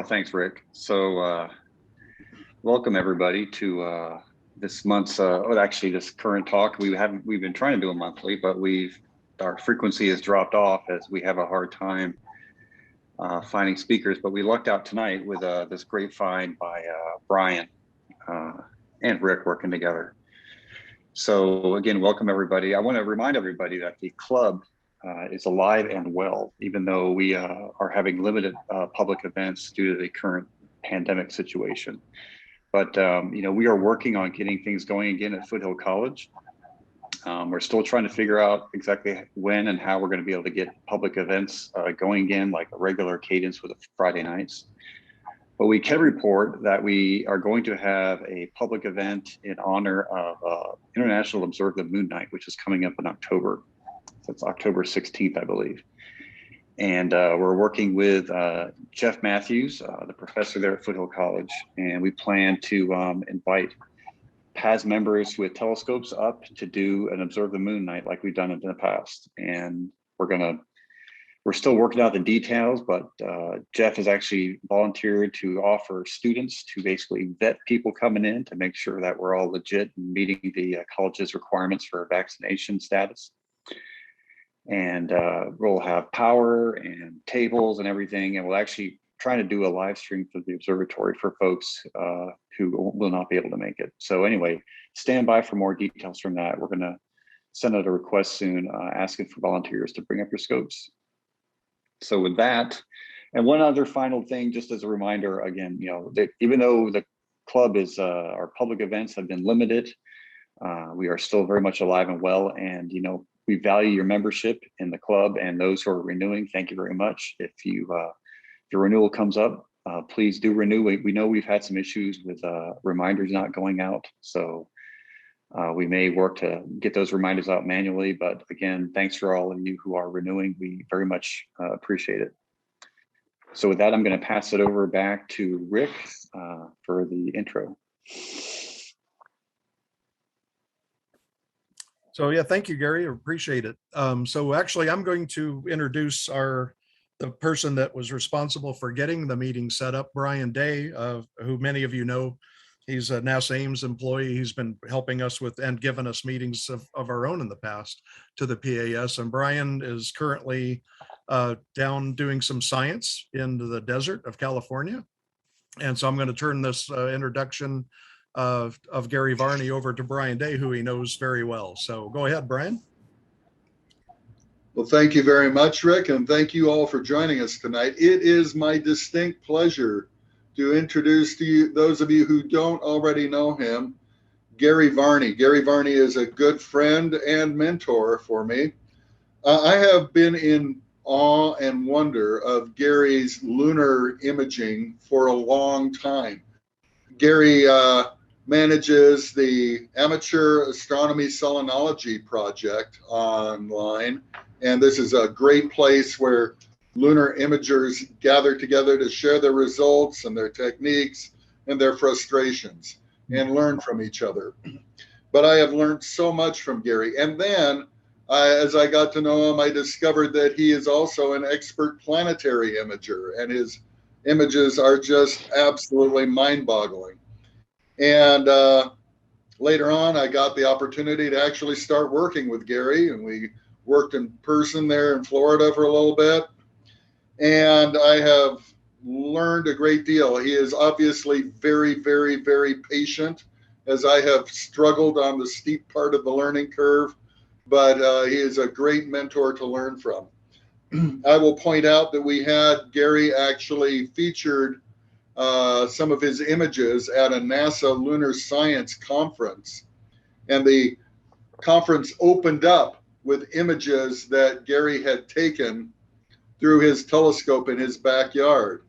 thanks, Rick. So welcome everybody to this month's, actually this current talk. We've been trying to do a monthly, but our frequency has dropped off as we have a hard time finding speakers. But we lucked out tonight with this great find by Brian and Rick working together. So again, welcome everybody. I want to remind everybody that the club is alive and well, even though we are having limited public events due to the current pandemic situation. But we are working on getting things going again at Foothill College. We're still trying to figure out exactly when and how we're going to be able to get public events going again, like a regular cadence with the Friday nights. But we can report that we are going to have a public event in honor of International Observe the Moon Night, which is coming up in October. So it's October 16th, I believe. And we're working with Jeff Matthews, the professor there at Foothill College. And we plan to invite PAS members with telescopes up to do an Observe the Moon Night like we've done it in the past. And we're still working out the details, but Jeff has actually volunteered to offer students to basically vet people coming in to make sure that we're all legit and meeting the college's requirements for vaccination status. And we'll have power and tables and everything. And we'll actually try to do a live stream for the observatory for folks who will not be able to make it. So anyway, stand by for more details from that. We're gonna send out a request soon asking for volunteers to bring up your scopes. So with that, and one other final thing, just as a reminder, again, that even though the club is, our public events have been limited, we are still very much alive and well. And, we value your membership in the club and those who are renewing. Thank you very much. If your renewal comes up, please do renew. We know we've had some issues with reminders not going out. So we may work to get those reminders out manually, but again, thanks for all of you who are renewing. We very much appreciate it. So with that, I'm going to pass it over back to Rick for the intro. So yeah, thank you, Gary. I appreciate it. So actually, I'm going to introduce the person that was responsible for getting the meeting set up, Brian Day, who many of you know. He's a NASA Ames employee. He's been helping us with and given us meetings of our own in the past to the PAS. And Brian is currently down doing some science in the desert of California. And so I'm going to turn this introduction of Gary Varney over to Brian Day, who he knows very well. So go ahead, Brian. Well, thank you very much, Rick, and thank you all for joining us tonight. It is my distinct pleasure to introduce to you, those of you who don't already know him, Gary Varney. Gary Varney is a good friend and mentor for me. I have been in awe and wonder of Gary's lunar imaging for a long time. Gary manages the Amateur Astronomy Selenology project online, and this is a great place where lunar imagers gather together to share their results and their techniques and their frustrations and learn from each other. But I have learned so much from Gary. And then as I got to know him, I discovered that he is also an expert planetary imager, and his images are just absolutely mind-boggling. And later on, I got the opportunity to actually start working with Gary, and we worked in person there in Florida for a little bit. And I have learned a great deal. He is obviously very, very, very patient, as I have struggled on the steep part of the learning curve, but he is a great mentor to learn from. I will point out that we had Gary actually featured some of his images at a NASA Lunar Science conference. And the conference opened up with images that Gary had taken through his telescope in his backyard.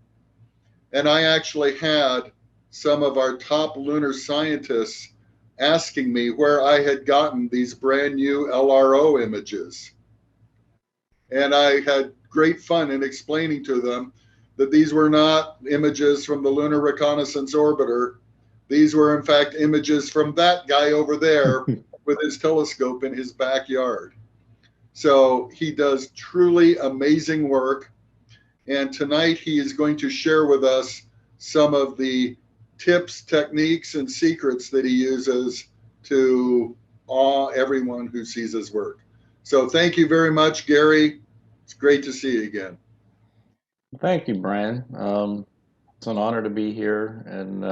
And I actually had some of our top lunar scientists asking me where I had gotten these brand new LRO images. And I had great fun in explaining to them that these were not images from the Lunar Reconnaissance Orbiter. These were in fact images from that guy over there with his telescope in his backyard. So he does truly amazing work. And tonight he is going to share with us some of the tips, techniques, and secrets that he uses to awe everyone who sees his work. So thank you very much, Gary. It's great to see you again. Thank you, Brian. It's an honor to be here. And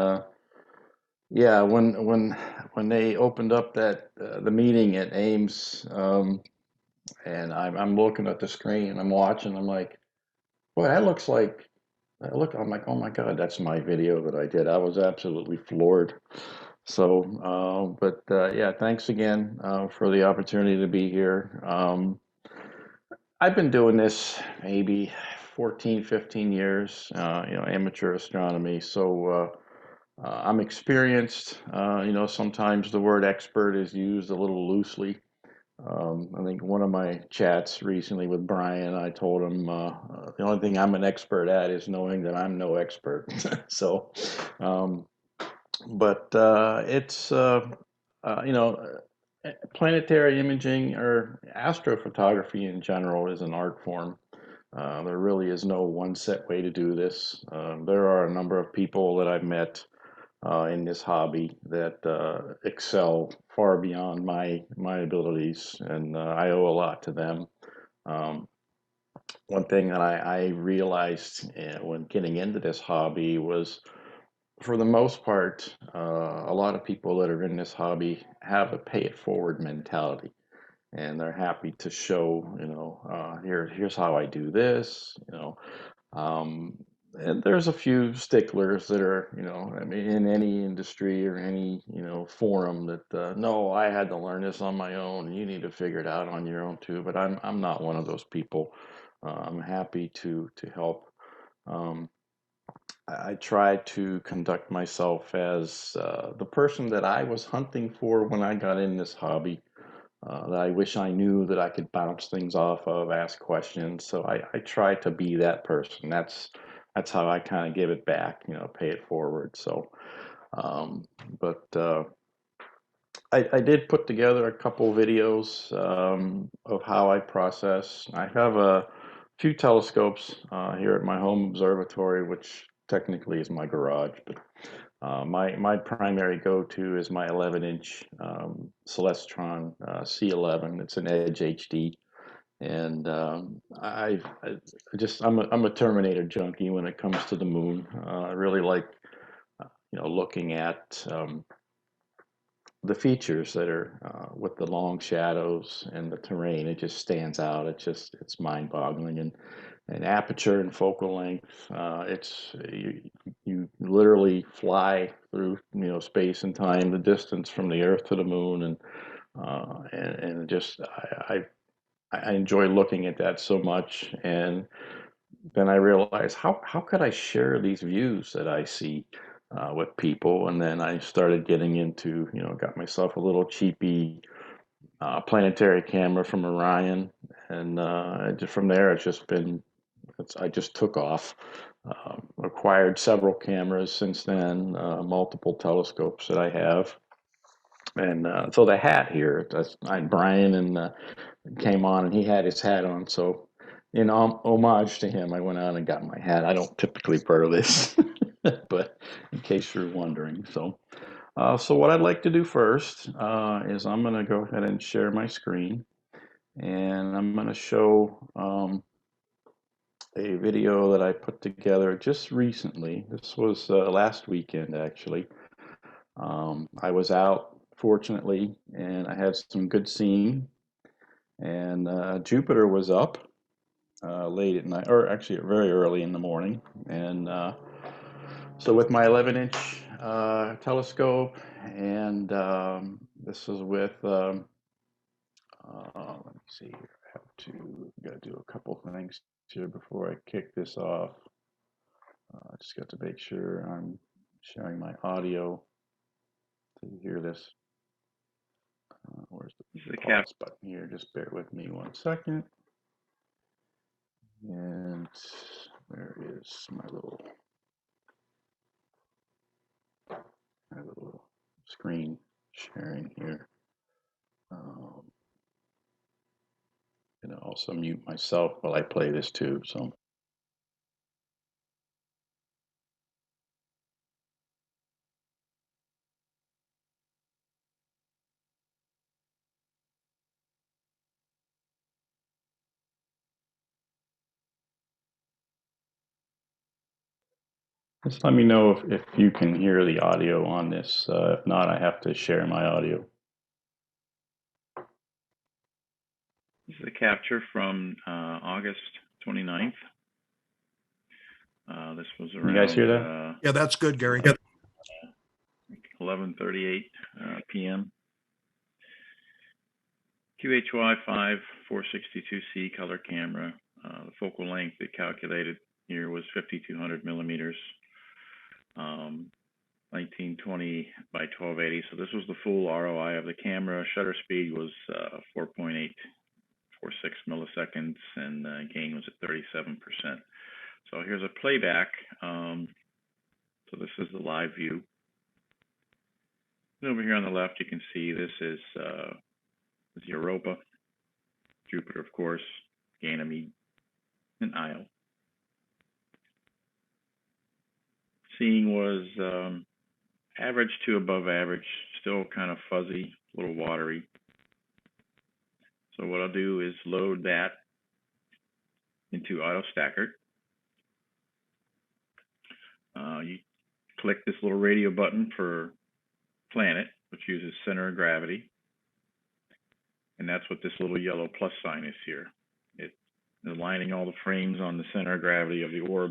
yeah, when they opened up that the meeting at Ames, and I'm looking at the screen and I'm watching, I'm like, boy, that looks like. I'm like, oh my God, that's my video that I did. I was absolutely floored. So, yeah, thanks again for the opportunity to be here. I've been doing this maybe 14, 15 years, amateur astronomy. So I'm experienced. Sometimes the word expert is used a little loosely. I think one of my chats recently with Brian, I told him the only thing I'm an expert at is knowing that I'm no expert. So, um, it's, planetary imaging or astrophotography in general is an art form. There really is no one set way to do this. There are a number of people that I've met in this hobby that excel far beyond my abilities, and I owe a lot to them. Um, One thing that I realized when getting into this hobby was, for the most part, a lot of people that are in this hobby have a pay it forward mentality, and they're happy to show, here's how I do this, um, and there's a few sticklers that are, I mean, in any industry or any, forum that, no, I had to learn this on my own. You need to figure it out on your own too. But I'm not one of those people. I'm happy to help. Um, I try to conduct myself as the person that I was hunting for when I got in this hobby. That I wish I knew that I could bounce things off of, ask questions. So I try to be that person. That's how I kind of give it back, pay it forward. So, um, but I did put together a couple videos of how I process. I have a few telescopes here at my home observatory, which technically is my garage, but my primary go-to is my 11-inch Celestron C11. It's an Edge HD, and I'm a Terminator junkie when it comes to the moon. I really like looking at the features that are with the long shadows and the terrain. It just stands out. It's mind-boggling, and aperture and focal length. It's you literally fly through space and time, the distance from the Earth to the moon, and just I enjoy looking at that so much. And then I realized, how could I share these views that I see with people? And then I started getting into, got myself a little cheapy planetary camera from Orion, and from there I just took off. Acquired several cameras since then, multiple telescopes that I have. And so the hat here, Brian and came on, and he had his hat on. So in homage to him, I went out and got my hat. I don't typically wear this, but in case you're wondering. So what I'd like to do first is I'm going to go ahead and share my screen, and I'm going to show a video that I put together just recently. This was last weekend, actually. I was out, fortunately, and I had some good seeing, and Jupiter was up late at night, or actually very early in the morning. And so with my 11-inch telescope, and this is with, let me see here, I have to, got to do a couple things here before I kick this off. I just got to make sure I'm sharing my audio to hear this. Where's the pause button here? Just bear with me 1 second. And there is my little screen sharing here. And also mute myself while I play this too. So Just let me know if you can hear the audio on this. If not, I have to share my audio. This is a capture from August 29th. This was around. You guys hear that? Yeah, that's good, Gary. 11:38 p.m. QHY 5 462C color camera. The focal length it calculated here was 5,200 millimeters. 1920 by 1280. So this was the full ROI of the camera. Shutter speed was 4.846 milliseconds, and gain was at 37%. So here's a playback. So this is the live view. And over here on the left, you can see this is Europa, Jupiter, of course, Ganymede, and Io. Seeing was average to above average, still kind of fuzzy, a little watery. So what I'll do is load that into Auto Stacker. You click this little radio button for planet, which uses center of gravity. And that's what this little yellow plus sign is here. It's aligning all the frames on the center of gravity of the orb.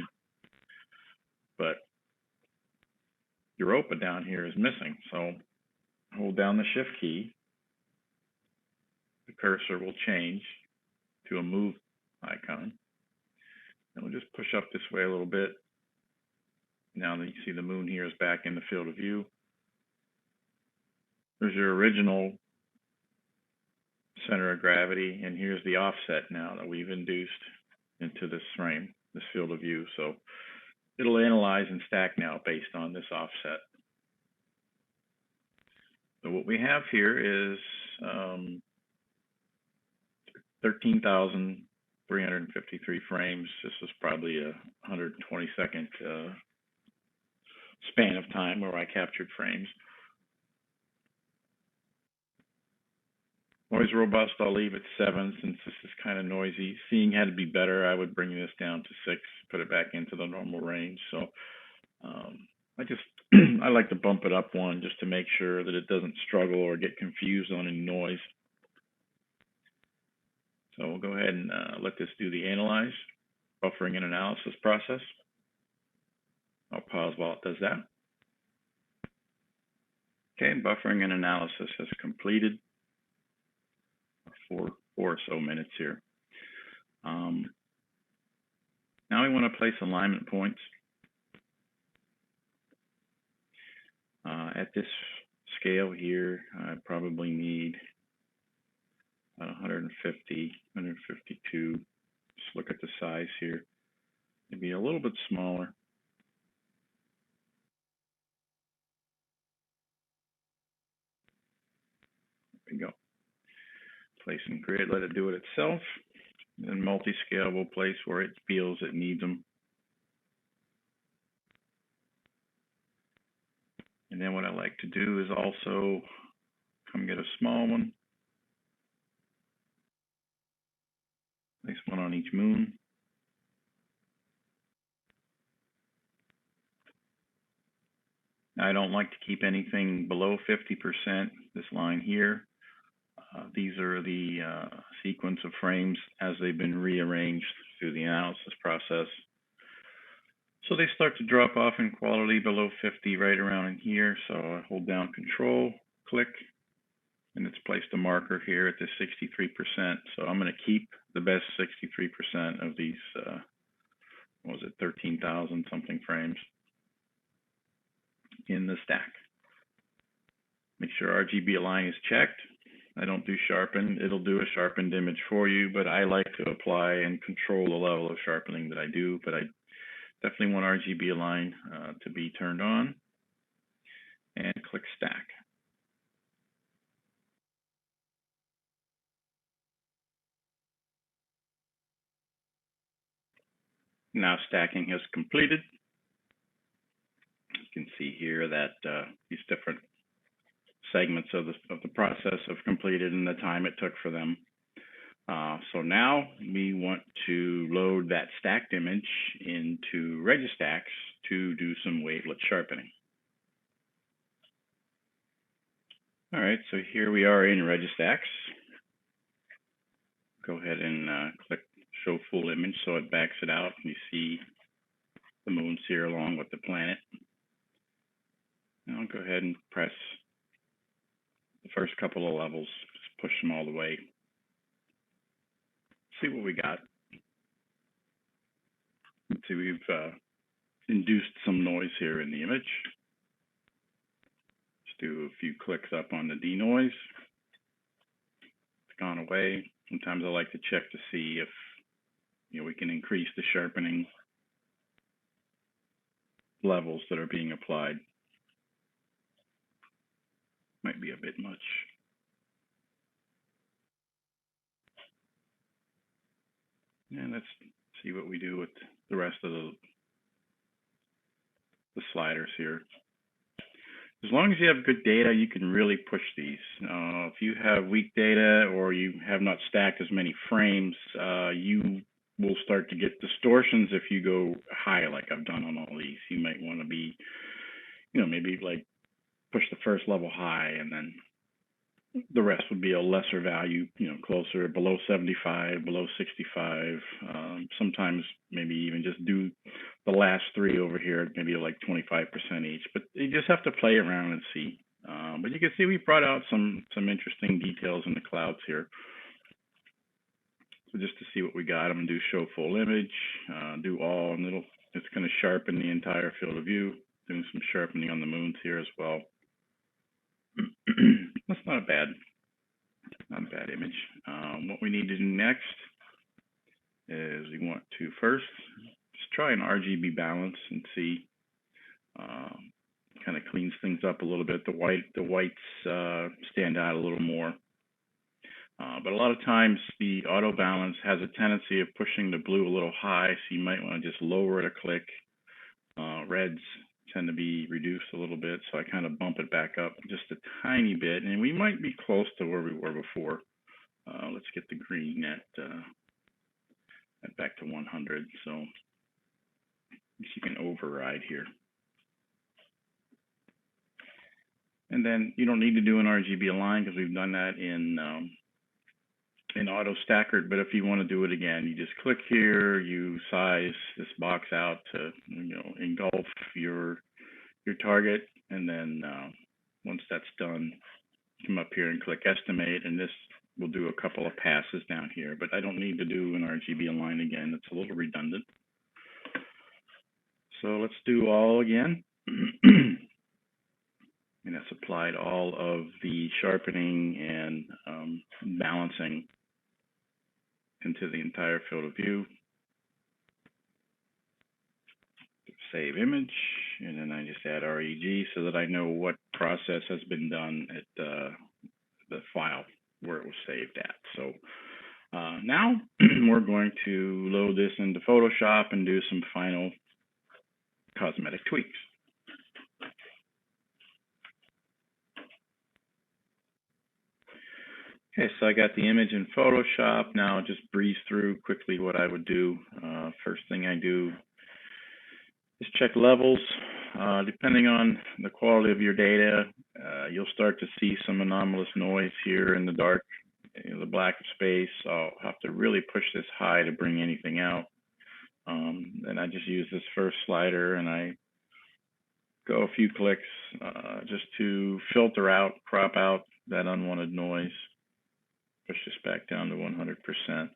But Europa down here is missing. So hold down the shift key. The cursor will change to a move icon. And we'll just push up this way a little bit. Now that you see the moon here is back in the field of view. There's your original center of gravity, and here's the offset now that we've induced into this frame, this field of view. So it'll analyze and stack now based on this offset. So what we have here is 13,353 frames. This was probably a 120-second span of time where I captured frames. Noise robust, I'll leave it 7 since this is kind of noisy. Seeing had to be better, I would bring this down to 6, put it back into the normal range. So I like to bump it up 1 just to make sure that it doesn't struggle or get confused on any noise. So we'll go ahead and let this do the analyze, buffering and analysis process. I'll pause while it does that. Okay, buffering and analysis has completed. 4 or so minutes here. Now we want to place alignment points. At this scale here, I probably need about 150, 152. Just look at the size here. Maybe a little bit smaller. There we go. Place and grid, let it do it itself. Then multi-scale will place where it feels it needs them. And then what I like to do is also come get a small one. Place one on each moon. Now, I don't like to keep anything below 50%, this line here. These are the sequence of frames as they've been rearranged through the analysis process. So they start to drop off in quality below 50 right around in here. So I hold down Control, click, and it's placed a marker here at the 63%. So I'm going to keep the best 63% of these, what was it, 13,000 something frames in the stack. Make sure RGB align is checked. I don't do sharpen. It'll do a sharpened image for you, but I like to apply and control the level of sharpening that I do. But I definitely want RGB align to be turned on, and click stack. Now stacking has completed. You can see here that these different segments of the process have completed and the time it took for them. So now we want to load that stacked image into Registax to do some wavelet sharpening. All right, so here we are in Registax. Go ahead and click Show Full Image so it backs it out. You see the moons here along with the planet. Now I'll go ahead and press the first couple of levels, just push them all the way. See what we got. Let's see, we've induced some noise here in the image. Just do a few clicks up on the denoise. It's gone away. Sometimes I like to check to see if we can increase the sharpening levels that are being applied. Might be a bit much. And let's see what we do with the rest of the sliders here. As long as you have good data, you can really push these. If you have weak data or you have not stacked as many frames, you will start to get distortions if you go high like I've done on all these. You might want to be, maybe like push the first level high and then the rest would be a lesser value, closer below 75, below 65. Sometimes maybe even just do the last three over here, maybe like 25% each. But you just have to play around and see. But you can see we brought out some interesting details in the clouds here. So just to see what we got, I'm gonna do Show Full Image, do all, and it's gonna sharpen the entire field of view. Doing some sharpening on the moons here as well. That's not a bad image. What we need to do next is we want to first just try an Rgb balance and see. Kind of cleans things up a little bit. The whites stand out a little more. But a lot of times the auto balance has a tendency of pushing the blue a little high, so you might want to just lower it a click. Reds tend to be reduced a little bit, so I kind of bump it back up just a tiny bit, and we might be close to where we were before. Let's get the green at back to 100, so you can override here. And then you don't need to do an RGB align because we've done that in auto stackered, but if you want to do it again, you just click here, you size this box out to engulf your target, and then once that's done, come up here and click estimate, and this will do a couple of passes down here, but I don't need to do an RGB align again. It's a little redundant. So let's do all again. And that's applied all of the sharpening and balancing into the entire field of view. Save image, and then I just add REG so that I know what process has been done at the file where it was saved at. So now we're going to load this into Photoshop and do some final cosmetic tweaks. Okay, so I got the image in Photoshop. Now I'll just breeze through quickly what I would do. First thing I do is check levels. Depending on the quality of your data, you'll start to see some anomalous noise here in the dark, the black space. I'll have to really push this high to bring anything out. And I just use this first slider and I go a few clicks just to filter out, crop out that unwanted noise. Push this back down to 100%.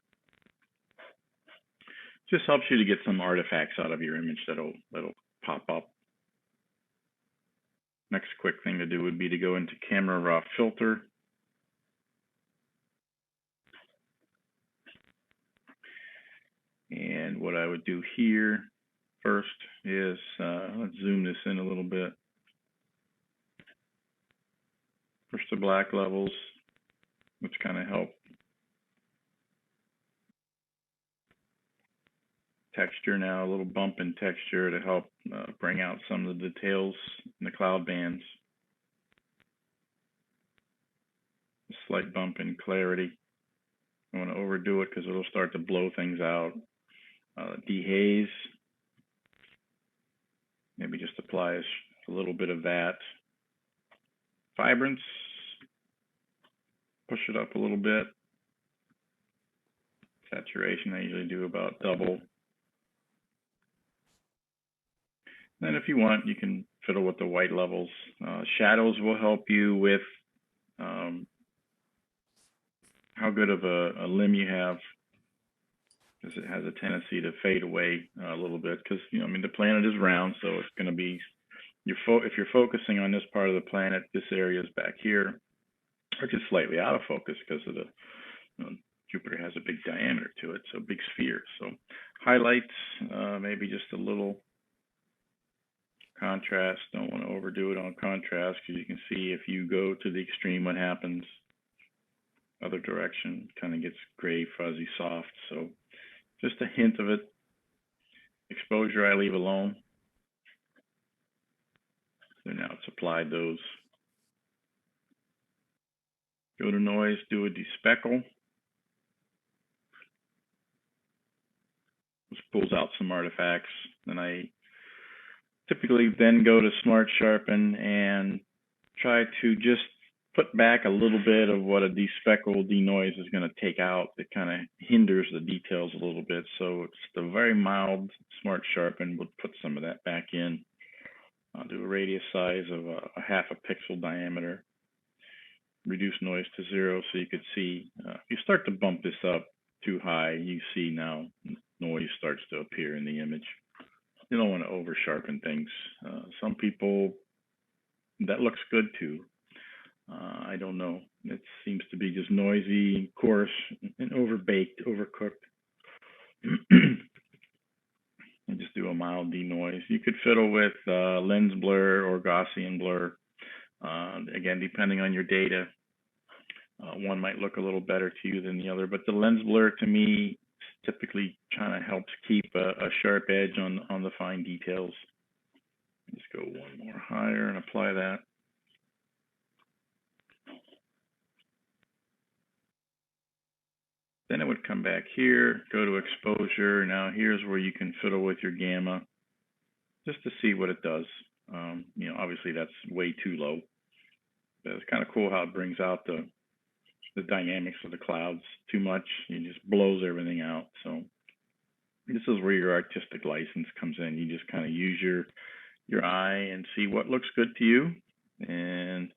Just helps you to get some artifacts out of your image that'll pop up. Next quick thing to do would be to go into Camera Raw Filter. And what I would do here first is, let's zoom this in a little bit. Push the black levels, which kind of help. Texture now, a little bump in texture to help bring out some of the details in the cloud bands. A slight bump in clarity. Don't want to overdo it because it'll start to blow things out. Dehaze, maybe just apply a little bit of that. Vibrance, push it up a little bit. Saturation, I usually do about double. Then if you want, you can fiddle with the white levels. Shadows will help you with how good of a limb you have, because it has a tendency to fade away a little bit. Because I mean, the planet is round, so it's going to be if you're focusing on this part of the planet, this area is back here, or just slightly out of focus because of the Jupiter has a big diameter to it, so big sphere. So highlights, maybe just a little contrast. Don't want to overdo it on contrast because you can see if you go to the extreme what happens. Other direction kind of gets gray, fuzzy, soft. So just a hint of it. Exposure I leave alone. So now it's applied those. Go to noise, do a despeckle. This pulls out some artifacts. Then I typically then go to Smart Sharpen and try to just put back a little bit of what a despeckle, denoise is going to take out. It kind of hinders the details a little bit. So it's the very mild Smart Sharpen would put some of that back in. I'll do a radius size of a half a pixel diameter. Reduce noise to 0 so you could see. If you start to bump this up too high, you see now noise starts to appear in the image. You don't want to over sharpen things. Some people, that looks good too. I don't know. It seems to be just noisy, coarse, and overbaked, overcooked. And just do a mild denoise. You could fiddle with lens blur or Gaussian blur. Again, depending on your data, one might look a little better to you than the other. But the lens blur to me typically kind of helps keep a sharp edge on the fine details. Just go one more higher and apply that. Then it would come back here, go to exposure. Now here's where you can fiddle with your gamma just to see what it does. Obviously that's way too low. But it's kind of cool how it brings out the dynamics of the clouds too much. It just blows everything out. So this is where your artistic license comes in. You just kind of use your eye and see what looks good to you. And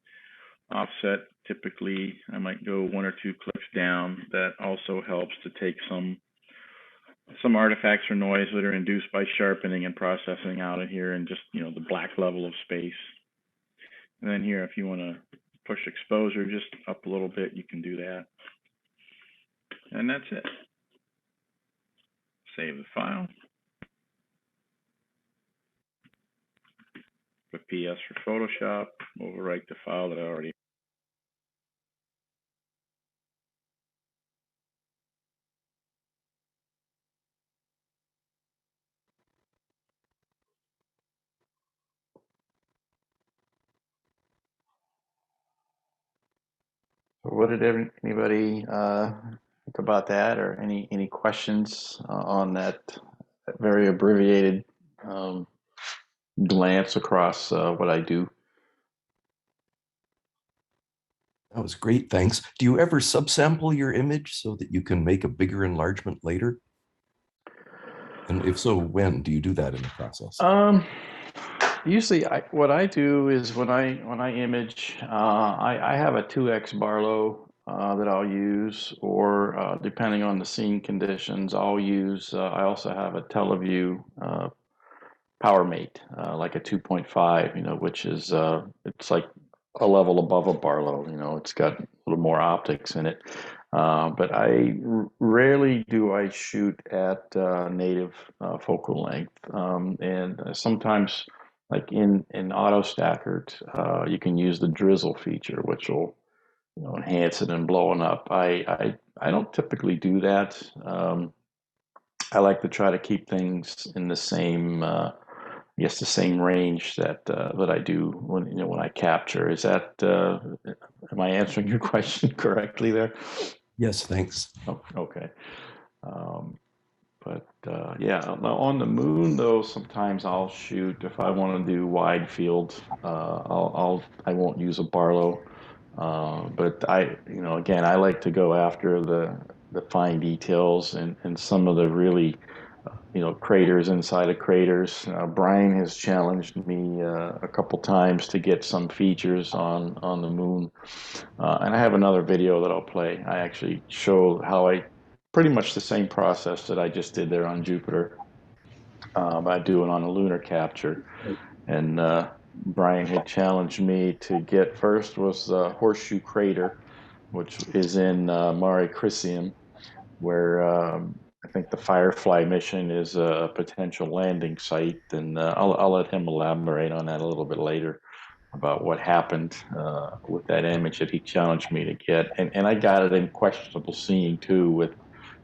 offset, typically I might go 1 or 2 clicks down. That also helps to take some artifacts or noise that are induced by sharpening and processing out of here, and just the black level of space. And then here, if you want to push exposure just up a little bit, you can do that. And that's it. Save the file. Put PS for Photoshop. Overwrite the file that I already. What did anybody think about that, or any questions on that very abbreviated glance across what I do? That was great, thanks. Do you ever subsample your image so that you can make a bigger enlargement later? And if so, when do you do that in the process? Usually, what I do is when I image, I have a 2x Barlow that I'll use, or depending on the scene conditions, I'll use. I also have a TeleView PowerMate, like a 2.5, which is it's like a level above a Barlow. It's got a little more optics in it. But rarely do I shoot at native focal length, and sometimes, like in auto staggered, you can use the drizzle feature, which will enhance it and blowing up. I don't typically do that. I like to try to keep things in the same, the same range that I do when I capture. Is that am I answering your question correctly there? Yes, thanks. Oh, okay. Yeah, now on the moon though, sometimes I'll shoot if I want to do wide field. I won't use a Barlow, but again, I like to go after the fine details and some of the really craters inside of craters. Brian has challenged me a couple times to get some features on the moon, and I have another video that I'll play. I actually show how I pretty much the same process that I just did there on Jupiter. I do it on a lunar capture, and Brian had challenged me to get first was Horseshoe Crater, which is in Mare Crisium, where I think the Firefly mission is a potential landing site, and I'll let him elaborate on that a little bit later about what happened with that image that he challenged me to get, and I got it in questionable seeing too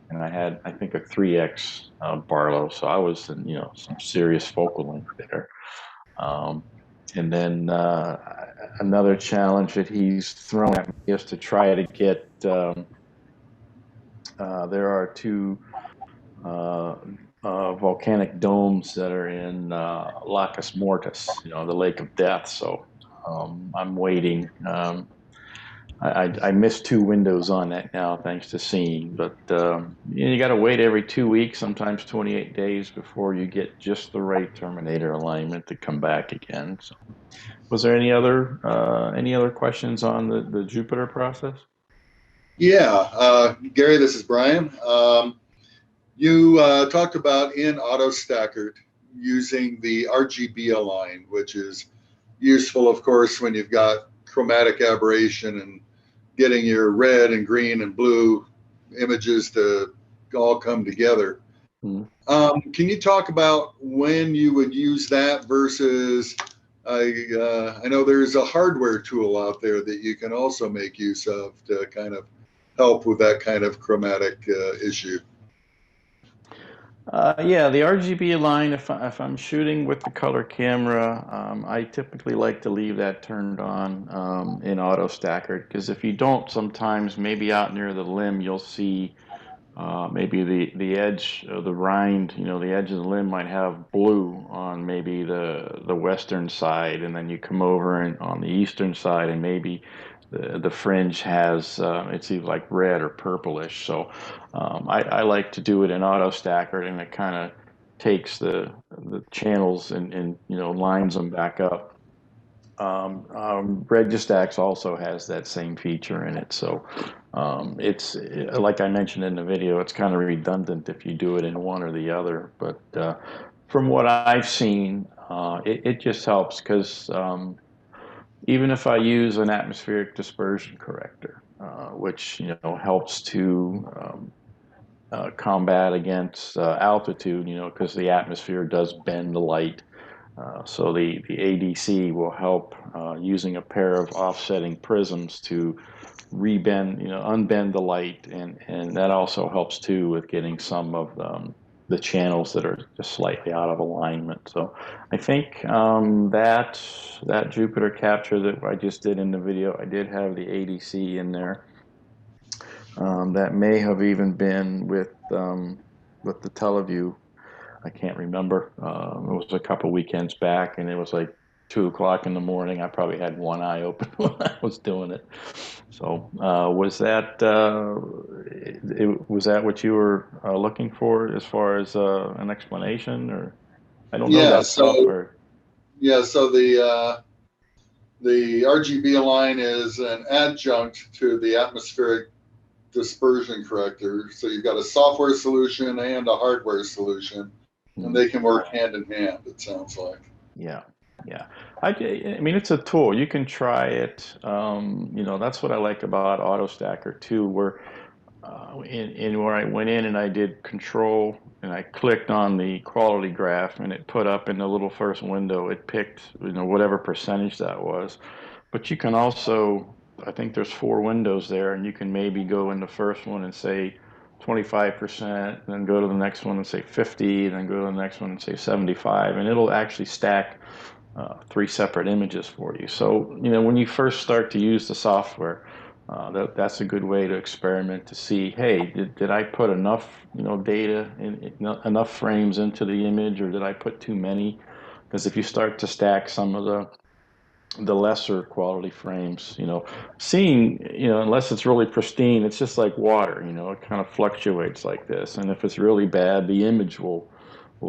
and I had I think a 3x Barlow, so I was in some serious focal length there. Um, and then another challenge that he's thrown at me is to try to get. There are two volcanic domes that are in Lacus Mortis, the Lake of Death. So I'm waiting. I missed 2 windows on that now, thanks to seeing. But you got to wait every 2 weeks, sometimes 28 days, before you get just the right terminator alignment to come back again. So, was there any other questions on the Jupiter process? Yeah, Gary, this is Brian. You talked about in AutoStacker using the RGB align, which is useful, of course, when you've got chromatic aberration and getting your red and green and blue images to all come together. Mm-hmm. Can you talk about when you would use that versus, I know there's a hardware tool out there that you can also make use of to kind of help with that kind of chromatic issue. Yeah, the RGB line, if I'm shooting with the color camera, I typically like to leave that turned on in AutoStacker, because if you don't, sometimes maybe out near the limb, you'll see maybe the edge of the rind, the edge of the limb might have blue on maybe the western side, and then you come over and on the eastern side, and maybe the fringe has it's either like red or purplish. So I like to do it in AutoStacker, and it kind of takes the channels and lines them back up. Registax also has that same feature in it, so it's like I mentioned in the video, it's kind of redundant if you do it in one or the other. But from what I've seen, it just helps, because even if I use an atmospheric dispersion corrector, which helps to combat against altitude, because the atmosphere does bend the light. So the ADC will help using a pair of offsetting prisms to unbend the light, and that also helps too with getting some of the channels that are just slightly out of alignment. So I think that Jupiter capture that I just did in the video, I did have the ADC in there. That may have even been with the Teleview. I can't remember. It was a couple weekends back, and it was like 2 o'clock in the morning. I probably had one eye open when I was doing it. So was that what you were looking for as far as an explanation, or I don't know that software. Yeah, so the RGB align is an adjunct to the atmospheric dispersion corrector. So you've got a software solution and a hardware solution, and they can work hand in hand, it sounds like. Yeah. I mean, it's a tool. You can try it. That's what I like about AutoStacker too, where where I went in and I did control and I clicked on the quality graph, and it put up in the little first window, it picked whatever percentage that was. But you can also, I think there's 4 windows there, and you can maybe go in the first one and say 25%, then go to the next one and say 50, then go to the next one and say 75, and it'll actually stack 3 separate images for you. So when you first start to use the software, That's a good way to experiment to see, hey, did I put enough, data enough frames into the image, or did I put too many? Because if you start to stack some of the lesser quality frames, seeing, unless it's really pristine, it's just like water, it kind of fluctuates like this. And if it's really bad, the image will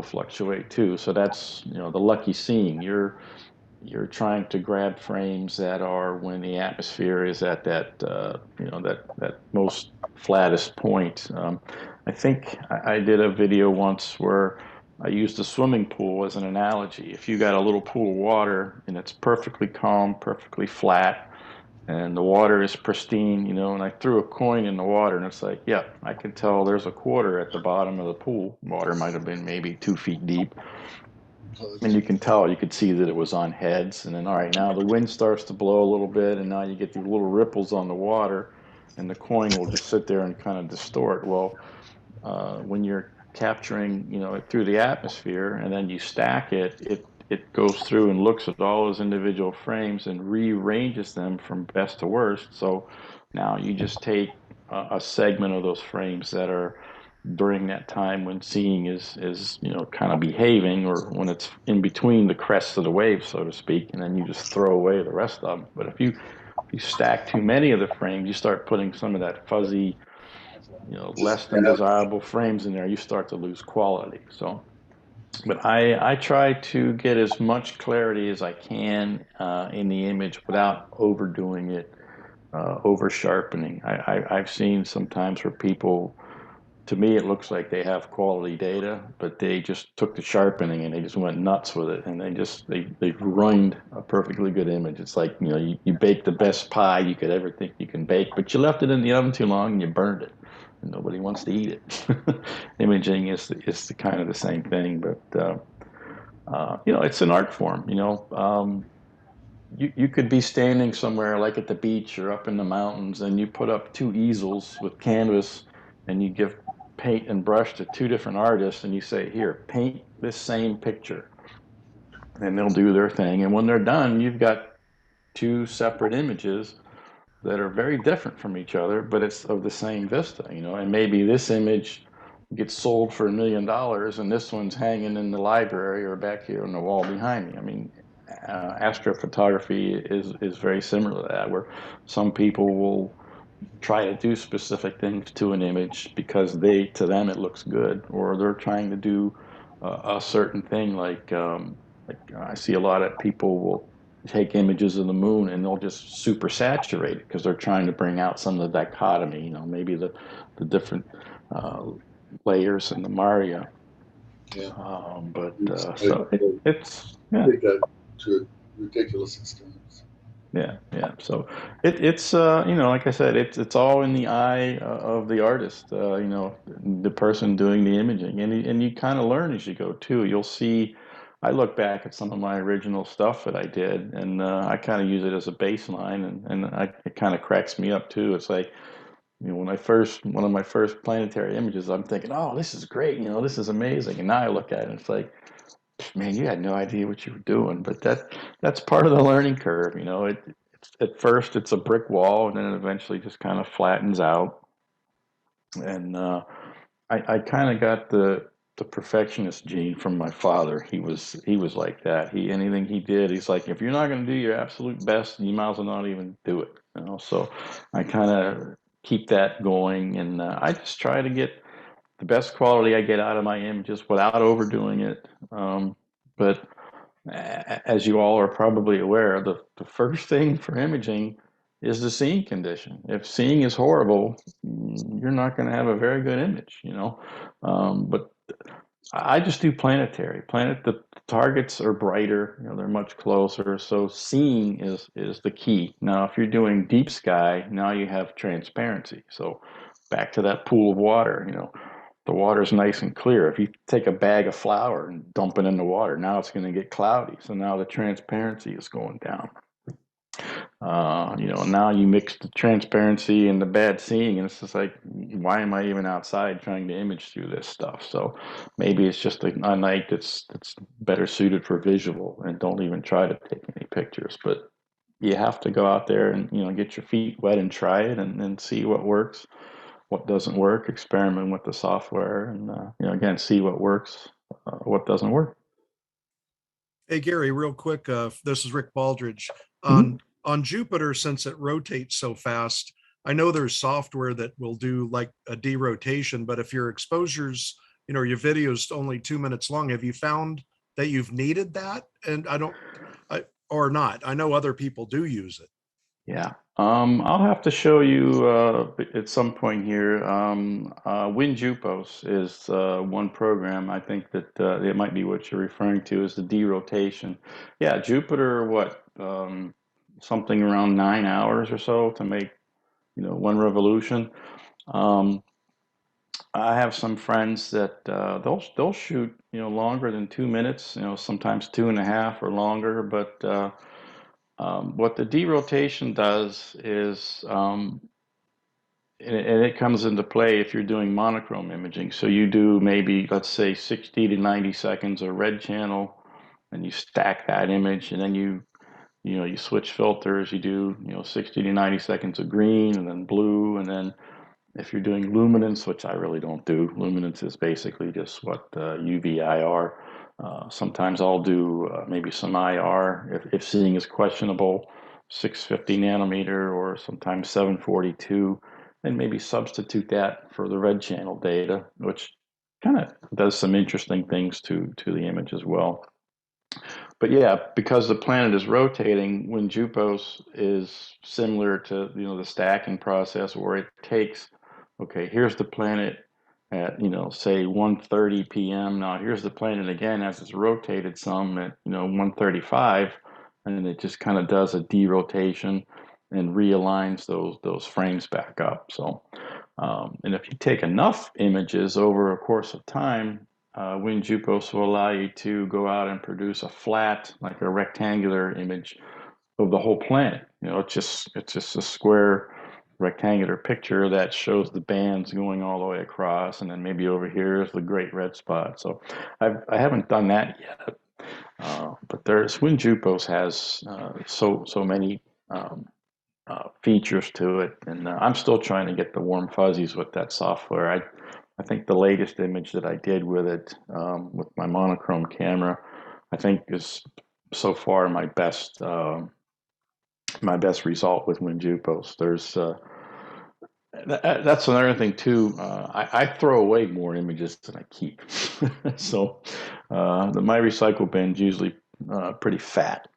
fluctuate too. So that's, the lucky seeing. You're trying to grab frames that are when the atmosphere is at that that most flattest point. I think I did a video once where I used a swimming pool as an analogy. If you got a little pool of water and it's perfectly calm, perfectly flat, and the water is pristine, and I threw a coin in the water and it's like, yeah, I can tell there's a quarter at the bottom of the pool. Water might have been maybe 2 feet deep. And you can tell, you could see that it was on heads. And then, all right, now the wind starts to blow a little bit, and now you get these little ripples on the water, and the coin will just sit there and kind of distort. Well, when you're capturing, it through the atmosphere, and then you stack it, it goes through and looks at all those individual frames and rearranges them from best to worst. So now you just take a segment of those frames that are during that time when seeing is kind of behaving, or when it's in between the crests of the wave, so to speak, and then you just throw away the rest of them. But if you stack too many of the frames, you start putting some of that fuzzy, less than desirable frames in there, you start to lose quality. So, but I try to get as much clarity as I can in the image without overdoing it, over sharpening. I've seen sometimes where people, to me, it looks like they have quality data, but they just took the sharpening and they just went nuts with it, and they ruined a perfectly good image. It's like, you baked the best pie you could ever think you can bake, but you left it in the oven too long and you burned it, and nobody wants to eat it. Imaging is the kind of the same thing, but it's an art form. You could be standing somewhere like at the beach or up in the mountains, and you put up 2 easels with canvas, and you give paint and brush to 2 different artists, and you say, here, paint this same picture, and they'll do their thing. And when they're done, you've got 2 separate images that are very different from each other, but it's of the same vista, and maybe this image gets sold for $1 million, and this one's hanging in the library or back here on the wall behind me. I mean, astrophotography is very similar to that, where some people will try to do specific things to an image because to them it looks good, or they're trying to do a certain thing. Like I see a lot of people will take images of the moon and they'll just super saturate it because they're trying to bring out some of the dichotomy, maybe the different layers in the Maria. Yeah. So it's, yeah. Take that to a ridiculous extent. Yeah. So it's like I said, it's all in the eye of the artist, the person doing the imaging, and you kind of learn as you go too. You'll see. I look back at some of my original stuff that I did, and I kind of use it as a baseline, and it kind of cracks me up too. It's like, one of my first planetary images, I'm thinking, oh, this is great, this is amazing, and now I look at it, and it's like, man, you had no idea what you were doing. But that's part of the learning curve. It's, at first it's a brick wall, and then it eventually just kind of flattens out. And I kind of got the perfectionist gene from my father. He was like that. Anything he did, he's like, if you're not going to do your absolute best, you might as well not even do it. So I kind of keep that going, and I just try to get the best quality I get out of my images without overdoing it. But as you all are probably aware, the first thing for imaging is the seeing condition. If seeing is horrible, you're not going to have a very good image, But I just do planetary. The targets are brighter, they're much closer. So seeing is the key. Now, if you're doing deep sky, now you have transparency. So back to that pool of water, the water's nice and clear. If you take a bag of flour and dump it in the water, now it's going to get cloudy. So now the transparency is going down. Now you mix the transparency and the bad seeing, and it's just like, why am I even outside trying to image through this stuff? So maybe it's just a night that's better suited for visual, and don't even try to take any pictures. But you have to go out there and get your feet wet and try it and see what works, what doesn't work, experiment with the software, and again, see what works, what doesn't work. Hey, Gary, real quick, this is Rick Baldridge. Mhm. On Jupiter, since it rotates so fast, I know there's software that will do like a derotation, but if your exposure's, your video's only 2 minutes long, have you found that you've needed that? And or not? I know other people do use it. Yeah. I'll have to show you at some point here. WinJupos is one program. I think that it might be what you're referring to as the derotation. Yeah, Jupiter, something around 9 hours or so to make, one revolution. Um, I have some friends that they'll shoot, longer than 2 minutes, sometimes 2.5 or longer, but what the derotation does is, and it comes into play if you're doing monochrome imaging. So you do maybe, let's say, 60 to 90 seconds of red channel, and you stack that image, and then you switch filters. You do 60 to 90 seconds of green, and then blue, and then if you're doing luminance, which I really don't do, luminance is basically just what UV IR. Sometimes I'll do maybe some IR if seeing is questionable, 650 nanometer or sometimes 742, and maybe substitute that for the red channel data, which kind of does some interesting things to the image as well. But yeah, because the planet is rotating, WinJupos is similar to the stacking process where it takes, okay, here's the planet at say 1:30 p.m. Now here's the planet again as it's rotated some at 1:35, and then it just kind of does a derotation and realigns those frames back up. So and if you take enough images over a course of time, WinJupos will allow you to go out and produce a flat, like a rectangular image of the whole planet. It's just a square rectangular picture that shows the bands going all the way across, and then maybe over here is the great red spot. So I haven't done that yet, but WinJupos has so many features to it, and I'm still trying to get the warm fuzzies with that software. I think the latest image that I did with it, with my monochrome camera, I think is so far my best result with WinJupos. That's another thing too. I throw away more images than I keep, so my recycle bin's usually pretty fat,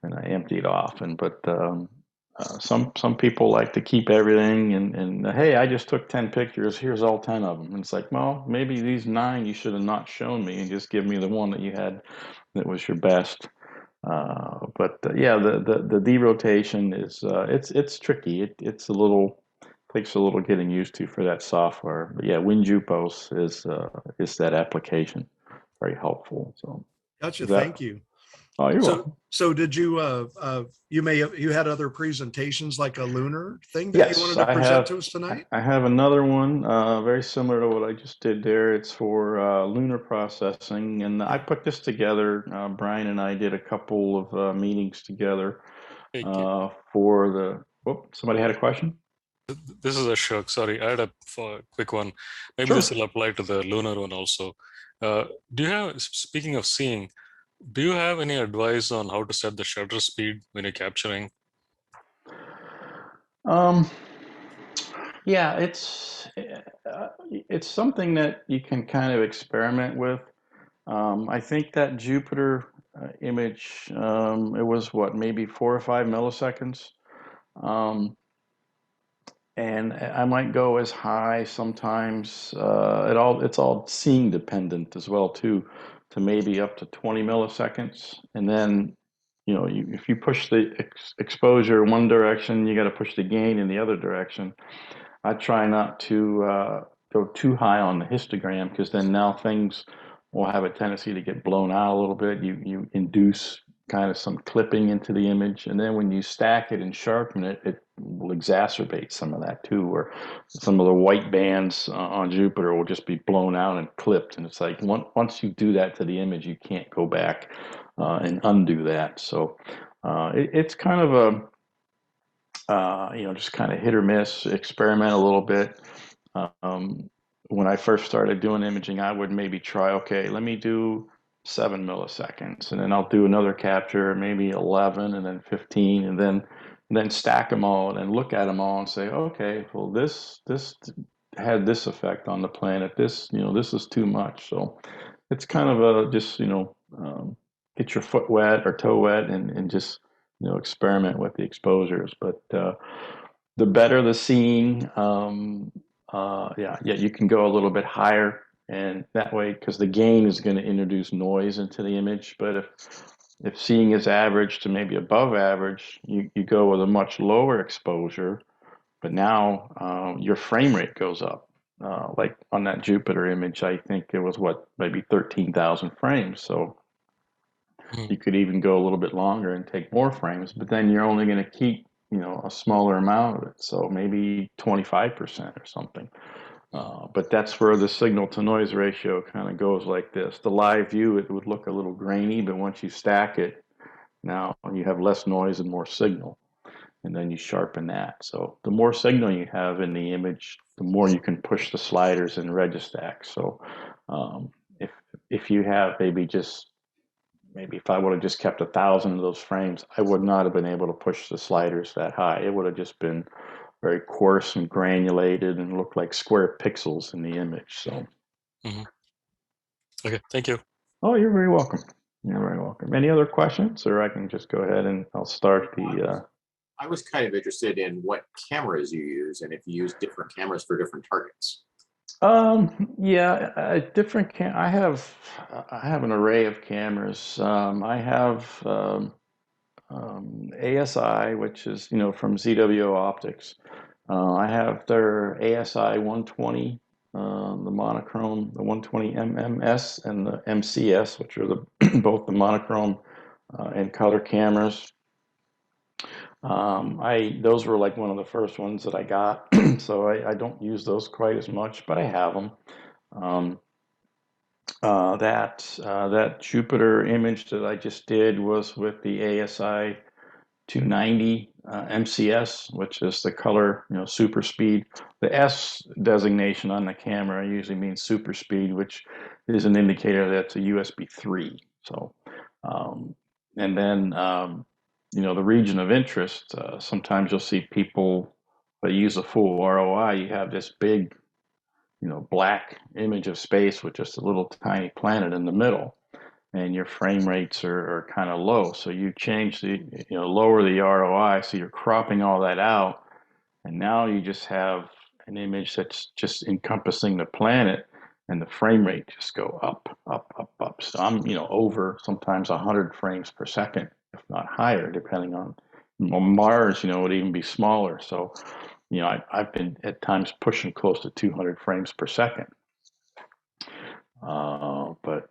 and I empty it often. But some people like to keep everything, and hey, I just took 10 pictures. Here's all 10 of them. And it's like, well, maybe these 9 you should have not shown me, and just give me the one that you had that was your best. But yeah, the derotation is it's tricky. It's a little takes a little getting used to for that software. But yeah, WinJupos is that application. Very helpful. So Gotcha. is that? Thank you. Oh, you're welcome. So did you you had other presentations like a lunar thing that Yes, you wanted to present to us tonight? I have another one very similar to what I just did there. It's for lunar processing, and I put this together. Brian and I did a couple of meetings together for the. Oh, somebody had a question? This is Ashok. Sorry, I had a quick one. Maybe Sure. this will apply to the lunar one also. Do you have, speaking of seeing, do you have any advice on how to set the shutter speed when you're capturing? Yeah, it's something that you can kind of experiment with. I think that Jupiter image, it was what, maybe 4 or 5 milliseconds. And I might go as high sometimes. It's all scene dependent as well too, to maybe up to 20 milliseconds. And then, if you push the exposure in one direction, you got to push the gain in the other direction. I try not to go too high on the histogram, because then now things will have a tendency to get blown out a little bit. You induce kind of some clipping into the image, and then when you stack it and sharpen it, it will exacerbate some of that too, where some of the white bands on Jupiter will just be blown out and clipped, and it's like once you do that to the image, you can't go back and undo that. So It's kind of a, just kind of hit or miss, experiment a little bit. When I first started doing imaging, I would maybe try, okay, let me do 7 milliseconds, and then I'll do another capture, maybe 11, and then 15, and then stack them all, and then look at them all and say, okay, well, this had this effect on the planet. This, this is too much. So it's kind of a just, get your foot wet or toe wet and just, experiment with the exposures. But the better the seeing, yeah, you can go a little bit higher, and that way, because the gain is going to introduce noise into the image. But if seeing is average to maybe above average, you go with a much lower exposure, but now your frame rate goes up. Like on that Jupiter image, I think it was maybe 13,000 frames. So you could even go a little bit longer and take more frames, but then you're only going to keep, a smaller amount of it. So maybe 25% or something. But that's where the signal to noise ratio kind of goes like this. The live view, it would look a little grainy, but once you stack it, now you have less noise and more signal. And then you sharpen that. So the more signal you have in the image, the more you can push the sliders in Registax. So if you have maybe if I would have just kept 1,000 of those frames, I would not have been able to push the sliders that high. It would have just been very coarse and granulated and looked like square pixels in the image. So, Okay, thank you. oh, you're very welcome. You're very welcome. Any other questions, or I can just go ahead and I'll start the. I was kind of interested in what cameras you use and if you use different cameras for different targets. Yeah, different I have an array of cameras. I have ASI, which is from ZWO Optics. I have their ASI 120, the monochrome, the 120 MMS, and the MCS, which are both the monochrome and color cameras. Those were like one of the first ones that I got, so I don't use those quite as much, but I have them. That Jupiter image that I just did was with the ASI 290 MCS, which is the color, super speed. The S designation on the camera usually means super speed, which is an indicator that it's a USB 3. So, and then, the region of interest, sometimes you'll see people that use a full ROI. You have this big, black image of space with just a little tiny planet in the middle, and your frame rates are kind of low. So you change lower the ROI, so you're cropping all that out, and now you just have an image that's just encompassing the planet, and the frame rate just go up, up, up, up. So I'm, over sometimes 100 frames per second, if not higher, depending on Mars, would even be smaller. So, I've been at times pushing close to 200 frames per second. But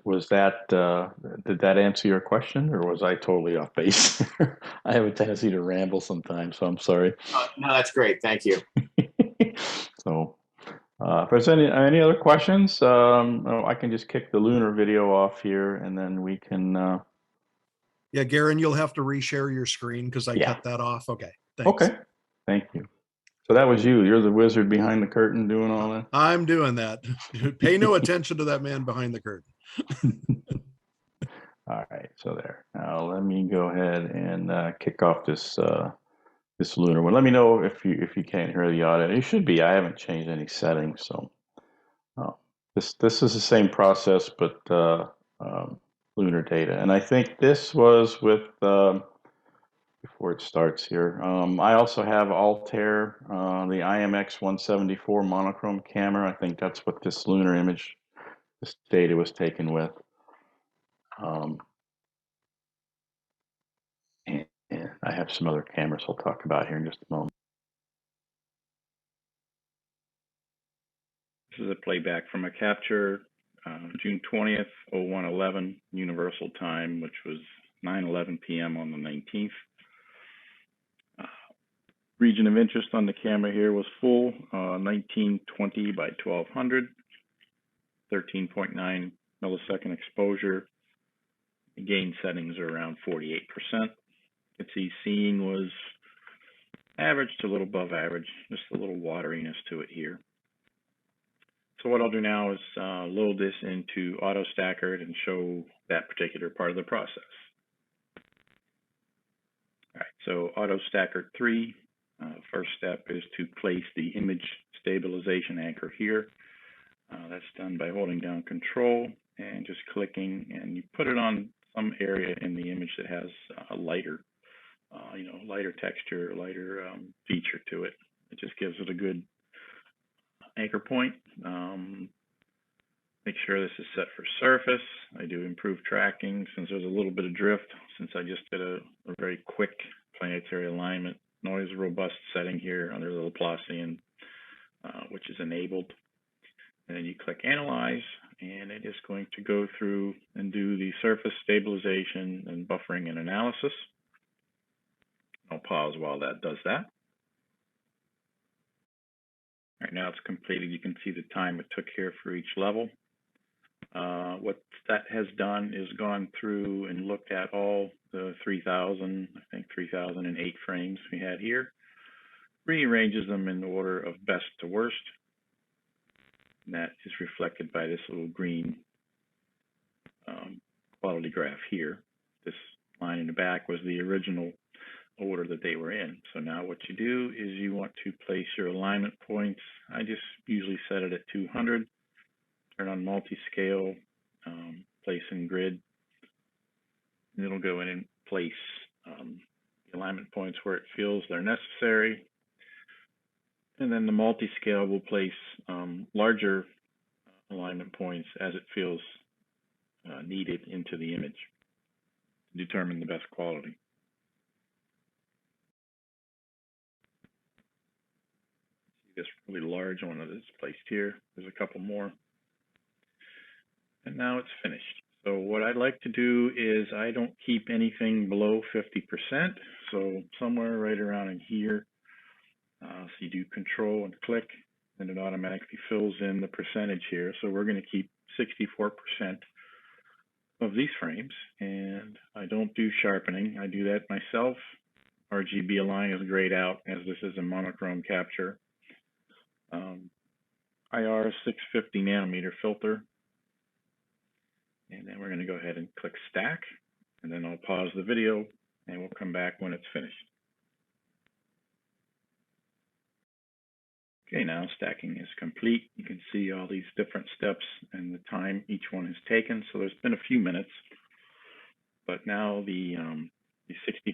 was that, did that answer your question, or was I totally off base? I have a tendency to ramble sometimes, so I'm sorry. No, that's great. Thank you. So if there's any other questions, I can just kick the lunar video off here, and then we can. Yeah, Garen, you'll have to reshare your screen because I cut that off. Okay, thanks. Okay, thank you. So that was you. You're the wizard behind the curtain doing all that? I'm doing that. Pay no attention to that man behind the curtain. All right, so there. Now let me go ahead and kick off this this lunar one. Let me know if you can't hear the audio. It should be. I haven't changed any settings, so this is the same process, but lunar data. And I think this was with before it starts here. I also have Altair, the IMX 174 monochrome camera. I think that's what this lunar image, this data was taken with. And I have some other cameras I'll talk about here in just a moment. This is a playback from a capture, June 20th, 0111 Universal Time, which was 9:11 p.m. on the 19th. Region of interest on the camera here was full, 1920 by 1200, 13.9 millisecond exposure. The gain settings are around 48%. You can see seeing was average to a little above average, just a little wateriness to it here. So what I'll do now is load this into AutoStacker and show that particular part of the process. All right, so AutoStacker 3, first step is to place the image stabilization anchor here. That's done by holding down Control and just clicking, and you put it on some area in the image that has a lighter, lighter texture, lighter feature to it. It just gives it a good anchor point. Make sure this is set for surface. I do improve tracking since there's a little bit of drift, since I just did a very quick planetary alignment. Noise robust setting here under the Laplacian, which is enabled. And then you click Analyze, and it is going to go through and do the surface stabilization and buffering and analysis. I'll pause while that does that. All right, now it's completed. You can see the time it took here for each level. What that has done is gone through and looked at all the 3,000, I think 3,008 frames we had here, rearranges them in order of best to worst. And that is reflected by this little green quality graph here. This line in the back was the original order that they were in. So now what you do is you want to place your alignment points. I just usually set it at 200. Turn on multi-scale, place in grid, and it'll go in and place the alignment points where it feels they're necessary. And then the multi-scale will place larger alignment points as it feels needed into the image to determine the best quality. See this really large one that is placed here. There's a couple more. And now it's finished. So what I'd like to do is I don't keep anything below 50%. So somewhere right around in here. So you do Control and click, and it automatically fills in the percentage here. So we're going to keep 64% of these frames, and I don't do sharpening. I do that myself. RGB Align is grayed out as this is a monochrome capture. IR 650 nanometer filter. And then we're going to go ahead and click Stack, and then I'll pause the video, and we'll come back when it's finished. Okay, now stacking is complete. You can see all these different steps and the time each one has taken. So there's been a few minutes, but now the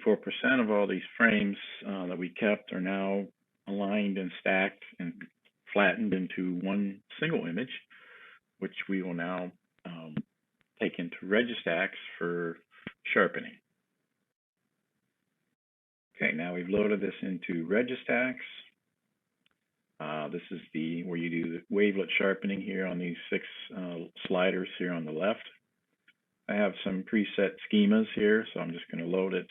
64% of all these frames that we kept are now aligned and stacked and flattened into one single image, which we will now take into Registax for sharpening. Okay, now we've loaded this into Registax. This is where you do the wavelet sharpening here on these 6 sliders here on the left. I have some preset schemas here, so I'm just going to load it.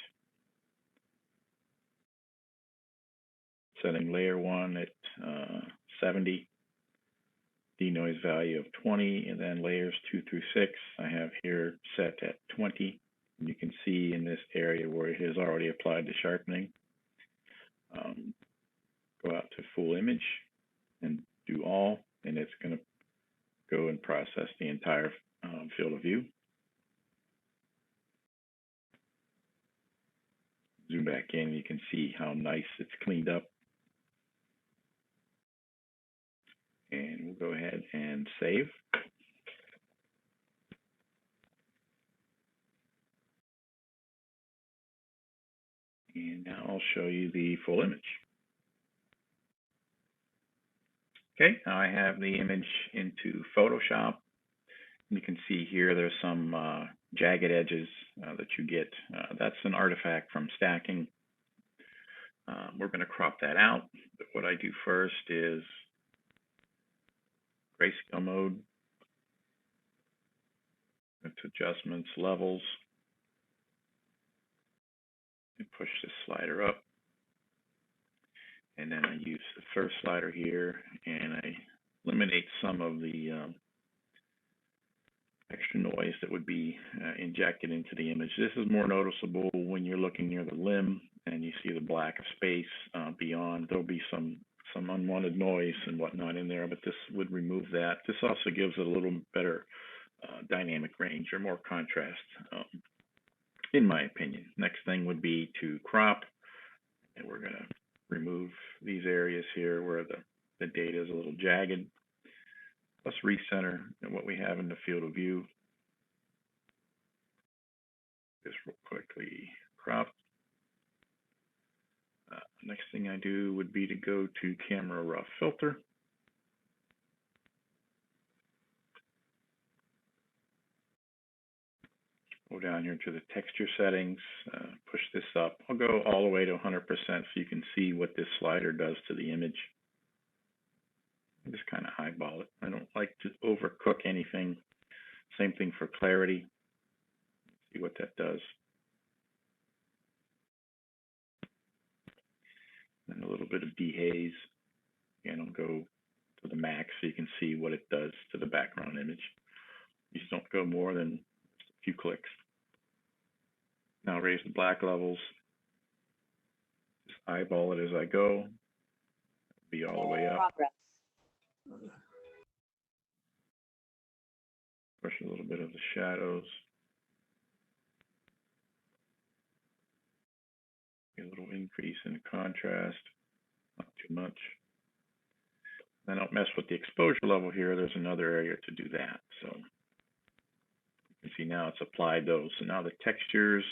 Setting layer 1 at 70. Denoise value of 20, and then layers 2 through 6 I have here set at 20. And you can see in this area where it has already applied the sharpening. Go out to full image and do all, and it's going to go and process the entire field of view. Zoom back in, you can see how nice it's cleaned up. And we'll go ahead and save. And now I'll show you the full image. Okay, now I have the image into Photoshop. You can see here there's some jagged edges that you get. That's an artifact from stacking. We're going to crop that out. But what I do first is grayscale mode, into adjustments, levels, and push this slider up. And then I use the first slider here, and I eliminate some of the extra noise that would be injected into the image. This is more noticeable when you're looking near the limb and you see the black of space beyond. There'll be some unwanted noise and whatnot in there, but this would remove that. This also gives it a little better dynamic range or more contrast, in my opinion. Next thing would be to crop, and we're going to remove these areas here where the data is a little jagged. Let's recenter what we have in the field of view. Just real quickly crop. Next thing I do would be to go to camera raw filter. Go down here to the texture settings, push this up. I'll go all the way to 100% so you can see what this slider does to the image. Just kind of eyeball it. I don't like to overcook anything. Same thing for clarity. See what that does. And a little bit of dehaze. Again, I'll go to the max so you can see what it does to the background image. You just don't go more than a few clicks. Now raise the black levels. Just eyeball it as I go. Be all the way up. Push a little bit of the shadows. A little increase in the contrast, not too much. I don't mess with the exposure level here. There's another area to do that. So you can see now it's applied those. So now the textures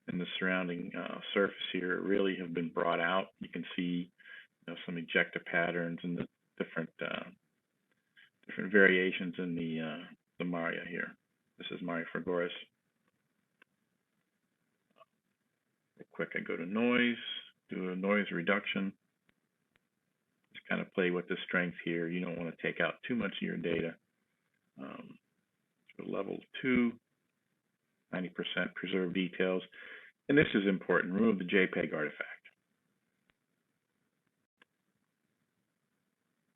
and the surrounding surface here really have been brought out. You can see some ejecta patterns and the different variations in the Maria here. This is Maria Fragoris. Real quick, I go to noise, do a noise reduction. Just kind of play with the strength here. You don't want to take out too much of your data. So level 2, 90% preserve details. And this is important, remove the JPEG artifact.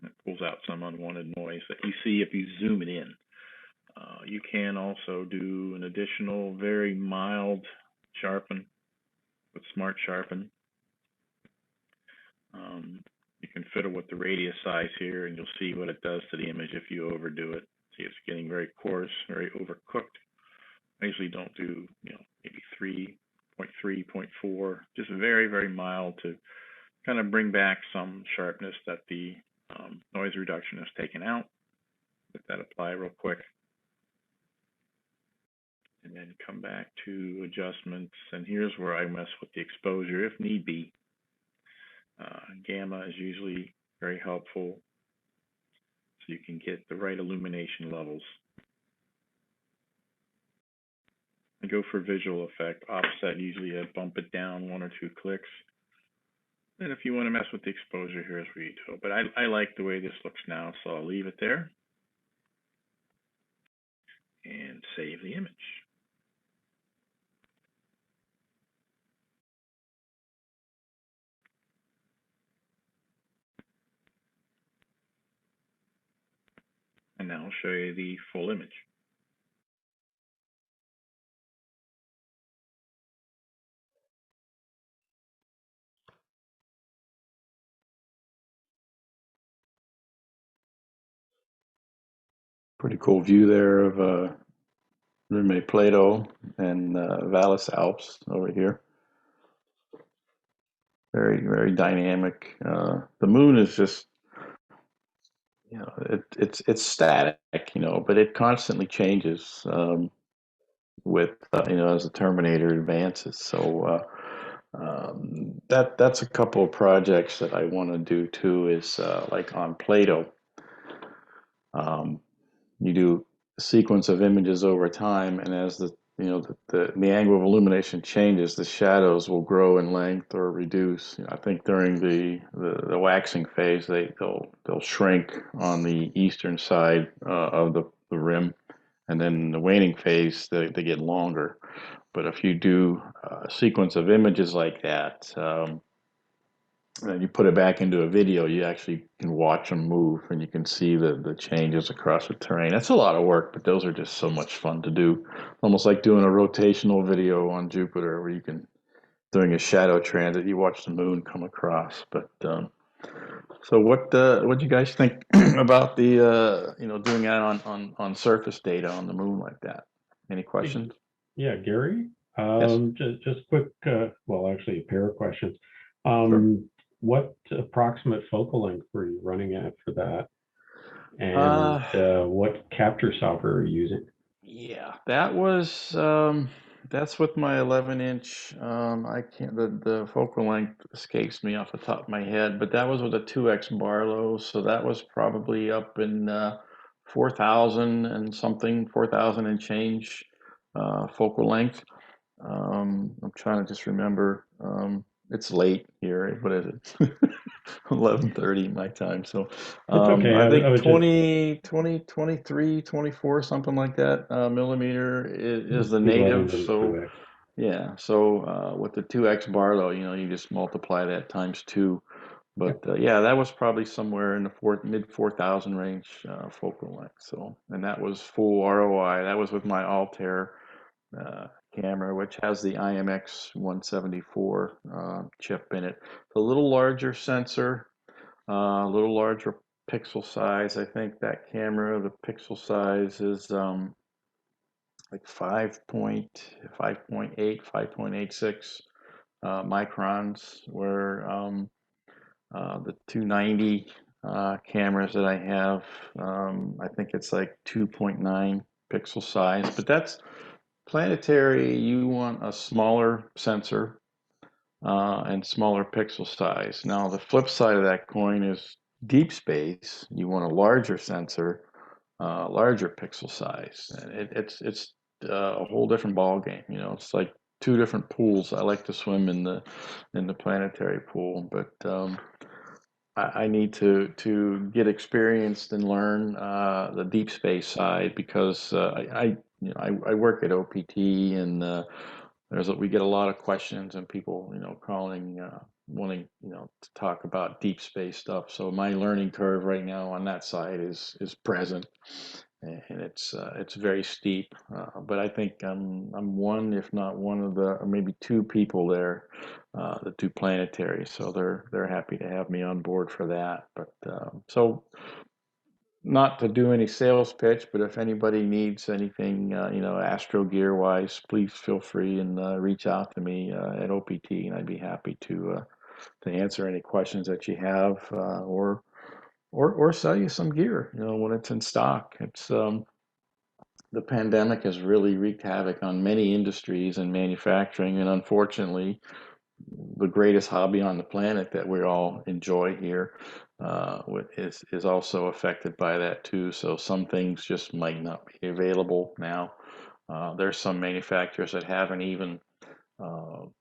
It pulls out some unwanted noise that you see if you zoom it in. You can also do an additional very mild sharpen with Smart Sharpen. You can fiddle with the radius size here and you'll see what it does to the image if you overdo it. See, it's getting very coarse, very overcooked. I usually don't do, maybe 3.3, 0.4, just very, very mild to kind of bring back some sharpness that the noise reduction has taken out. Let that apply real quick. And then come back to adjustments. And here's where I mess with the exposure if need be. Gamma is usually very helpful so you can get the right illumination levels. I go for visual effect. Offset, usually I bump it down 1 or 2 clicks. And if you want to mess with the exposure, here's where you do it. But I like the way this looks now, so I'll leave it there and save the image. And now I'll show you the full image. Pretty cool view there of Rgb Plateau and Valles Alps over here. Very, very dynamic. The moon is just, it's static, but it constantly changes with, as the Terminator advances. So that's a couple of projects that I want to do too. Is like on Plato. You do a sequence of images over time, and as the angle of illumination changes, the shadows will grow in length or reduce. I think during the waxing phase, they'll shrink on the eastern side of the rim, and then in the waning phase, they get longer. But if you do a sequence of images like that, and you put it back into a video, you actually can watch them move and you can see the changes across the terrain. That's a lot of work, but those are just so much fun to do. Almost like doing a rotational video on Jupiter where you can, during a shadow transit, you watch the moon come across. But so what do you guys think about the doing that on surface data on the moon like that? Any questions? Yeah, Gary. Yes. Just quick. Well, actually, a pair of questions. Sure. What approximate focal length were you running at for that? Uh, And what capture software are you using? Yeah, that's with my 11-inch. I can't the focal length escapes me off the top of my head, but that was with a 2x Barlow, so that was probably up in 4,000 and something, 4,000 and change focal length. I'm trying to just remember. It's late here. What is it? 11:30 my time. So It's okay. I I think was just 23, 24, something like that millimeter is the 11 native. and So 2x. yeah. So with the 2x Barlow, you just multiply that times two. But yeah, that was probably somewhere in the mid 4,000 range focal length. So, and that was full ROI. That was with my Altair uh, camera, which has the IMX 174 chip in it. It's a little larger sensor, a little larger pixel size. I think that camera, the pixel size is like 5.8, 5.86 microns, where the 290 cameras that I have, I think it's like 2.9 pixel size, but that's planetary. You want a smaller sensor and smaller pixel size. Now, the flip side of that coin is deep space. You want a larger sensor, larger pixel size, and it's a whole different ball game. It's like two different pools. I like to swim in the planetary pool, but I need to get experienced and learn the deep space side because I work at OPT and we get a lot of questions and people calling wanting to talk about deep space stuff. So my learning curve right now on that side is present, and it's very steep. But I think I'm one, if not one of the, or maybe two people there that do planetary. So they're happy to have me on board for that. But so not to do any sales pitch, but if anybody needs anything, Astro gear wise, please feel free and reach out to me at OPT, and I'd be happy to answer any questions that you have, or sell you some gear. When it's in stock. It's The pandemic has really wreaked havoc on many industries and manufacturing, and unfortunately, the greatest hobby on the planet that we all enjoy here is also affected by that too. So some things just might not be available now. There's some manufacturers that haven't even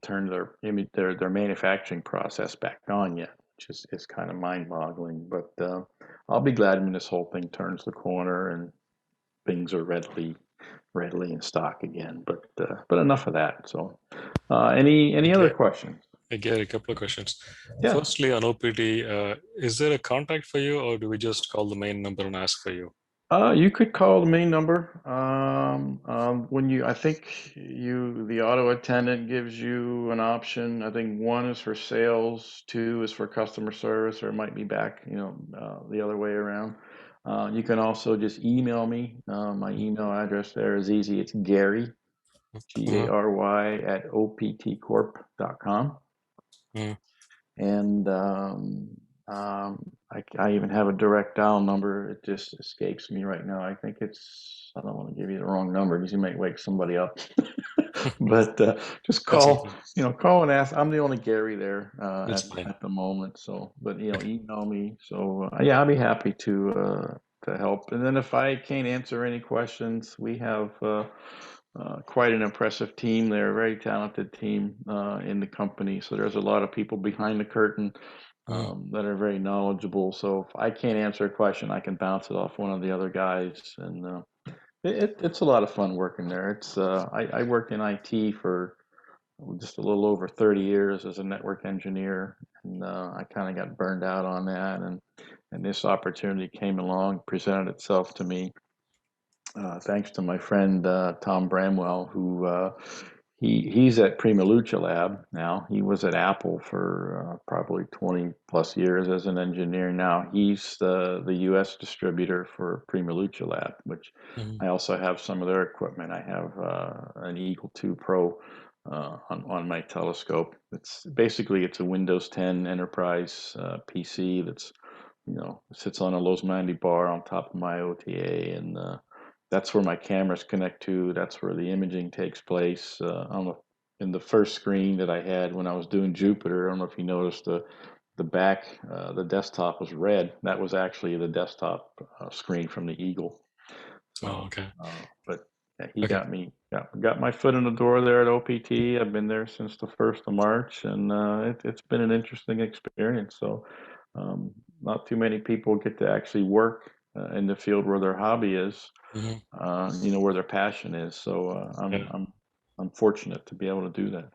turned their manufacturing process back on yet, which is kind of mind-boggling. But I'll be glad when this whole thing turns the corner and things are readily in stock again. But enough of that. So any other Okay. questions? Again, a couple of questions. Yeah. Firstly, on OPT, is there a contact for you, or do we just call the main number and ask for you? You could call the main number. I think the auto attendant gives you an option. I think one is for sales, two is for customer service, or it might be back, the other way around. You can also just email me. My email address there is easy. It's Gary, Gary at optcorp.com. Mm. And I even have a direct dial number. It just escapes me right now. I think I don't want to give you the wrong number because you might wake somebody up. But just That's call, okay. call and ask. I'm the only Gary there That's fine. at the moment. So, but email me. So yeah, I'll be happy to help. And then if I can't answer any questions, we have quite an impressive team there, very talented team in the company. So there's a lot of people behind the curtain that are very knowledgeable. So if I can't answer a question, I can bounce it off one of the other guys, and it's a lot of fun working there. I worked in IT for just a little over 30 years as a network engineer, and I kind of got burned out on that, and this opportunity came along, presented itself to me, thanks to my friend Tom Bramwell, who he's at Peninsula Lab now. He was at Apple for probably 20 plus years as an engineer. Now he's the U.S. distributor for Peninsula Lab, which Mhm. I also have some of their equipment. I have an Eagle 2 Pro on my telescope. It's basically it's a Windows 10 enterprise PC that's sits on a Losmandy bar on top of my OTA, and that's where my cameras connect to. That's where the imaging takes place. In the first screen that I had when I was doing Jupiter, I don't know if you noticed the back, the desktop was red. That was actually the desktop screen from the Eagle. Oh, So, okay. but yeah, he Okay. got my foot in the door there at OPT. I've been there since the 1st of March, and it's been an interesting experience. So, not too many people get to actually work in the field where their hobby is, Mhm. where their passion is. So Yeah. I'm fortunate to be able to do that.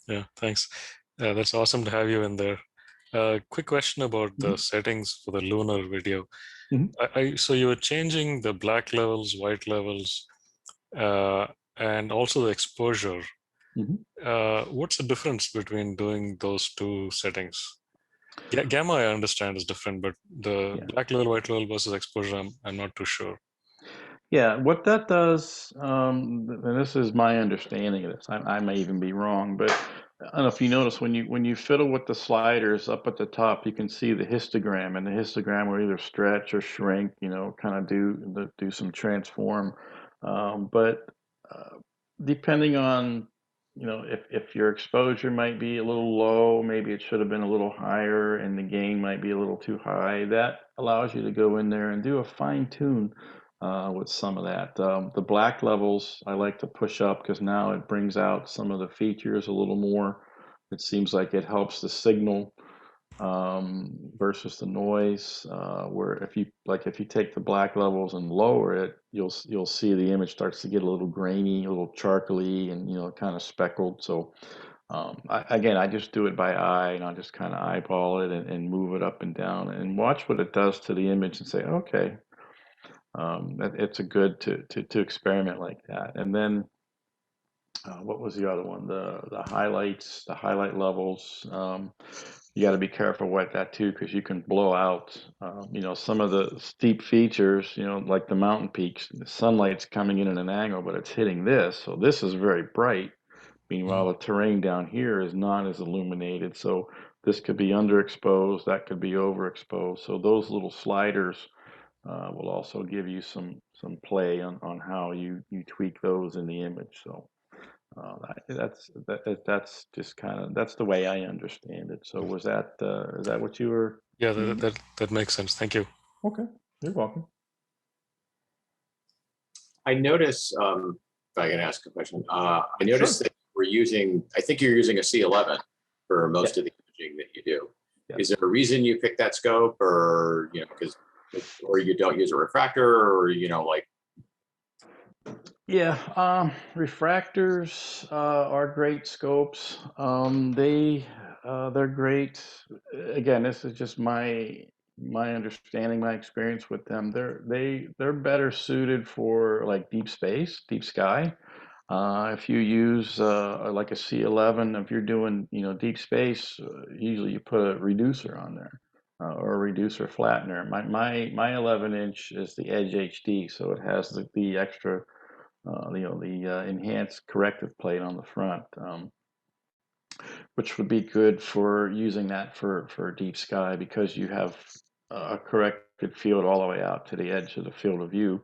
Yeah. Thanks. That's awesome to have you in there. Quick question about the settings for the lunar video. Mhm. So you were changing the black levels, white levels, uh, and also the exposure. Mhm. What's the difference between doing those two settings? Gamma, I understand, is different, but the Yeah. black level, white level versus exposure, I'm not too sure. Yeah, what that does, and this is my understanding of this. I may even be wrong, but I don't know if you notice when you fiddle with the sliders up at the top, you can see the histogram, and the histogram will either stretch or shrink. Kind of do some transform. But depending on if your exposure might be a little low, maybe it should have been a little higher, and the gain might be a little too high. That allows you to go in there and do a fine tune with some of that. The black levels I like to push up because now it brings out some of the features a little more. It seems like it helps the signal versus the noise. Where if you take the black levels and lower it, you'll see the image starts to get a little grainy, a little charcoaly, and kind of speckled. So I just do it by eye, and I'll just kind of eyeball it and move it up and down and watch what it does to the image and say, okay, it's a good to experiment like that. And then what was the other one? The highlights, the highlight levels. You got to be careful with that too, because you can blow out. Some of the steep features. Like the mountain peaks, the sunlight's coming in at an angle, but it's hitting this, so this is very bright. Meanwhile, the terrain down here is not as illuminated, so this could be underexposed, that could be overexposed. So those little sliders will also give you some play on how you tweak those in the image. So that's just that's the way I understand it. So is that what you were? Yeah, that makes sense. Thank you. Okay, you're welcome. I notice, if I can ask a question, I noticed that I think you're using a C11 for most of the imaging that you do. Yeah. Is there a reason you picked that scope, or, or you don't use a refractor, or, Yeah, refractors are great scopes. They're great. Again, this is just my understanding, my experience with them. They're better suited for like deep space, deep sky. If you use like a C11, if you're doing deep space, usually you put a reducer on there or a reducer flattener. My 11-inch is the Edge HD, so it has the extra the enhanced corrective plate on the front, which would be good for using that for deep sky because you have a corrected field all the way out to the edge of the field of view.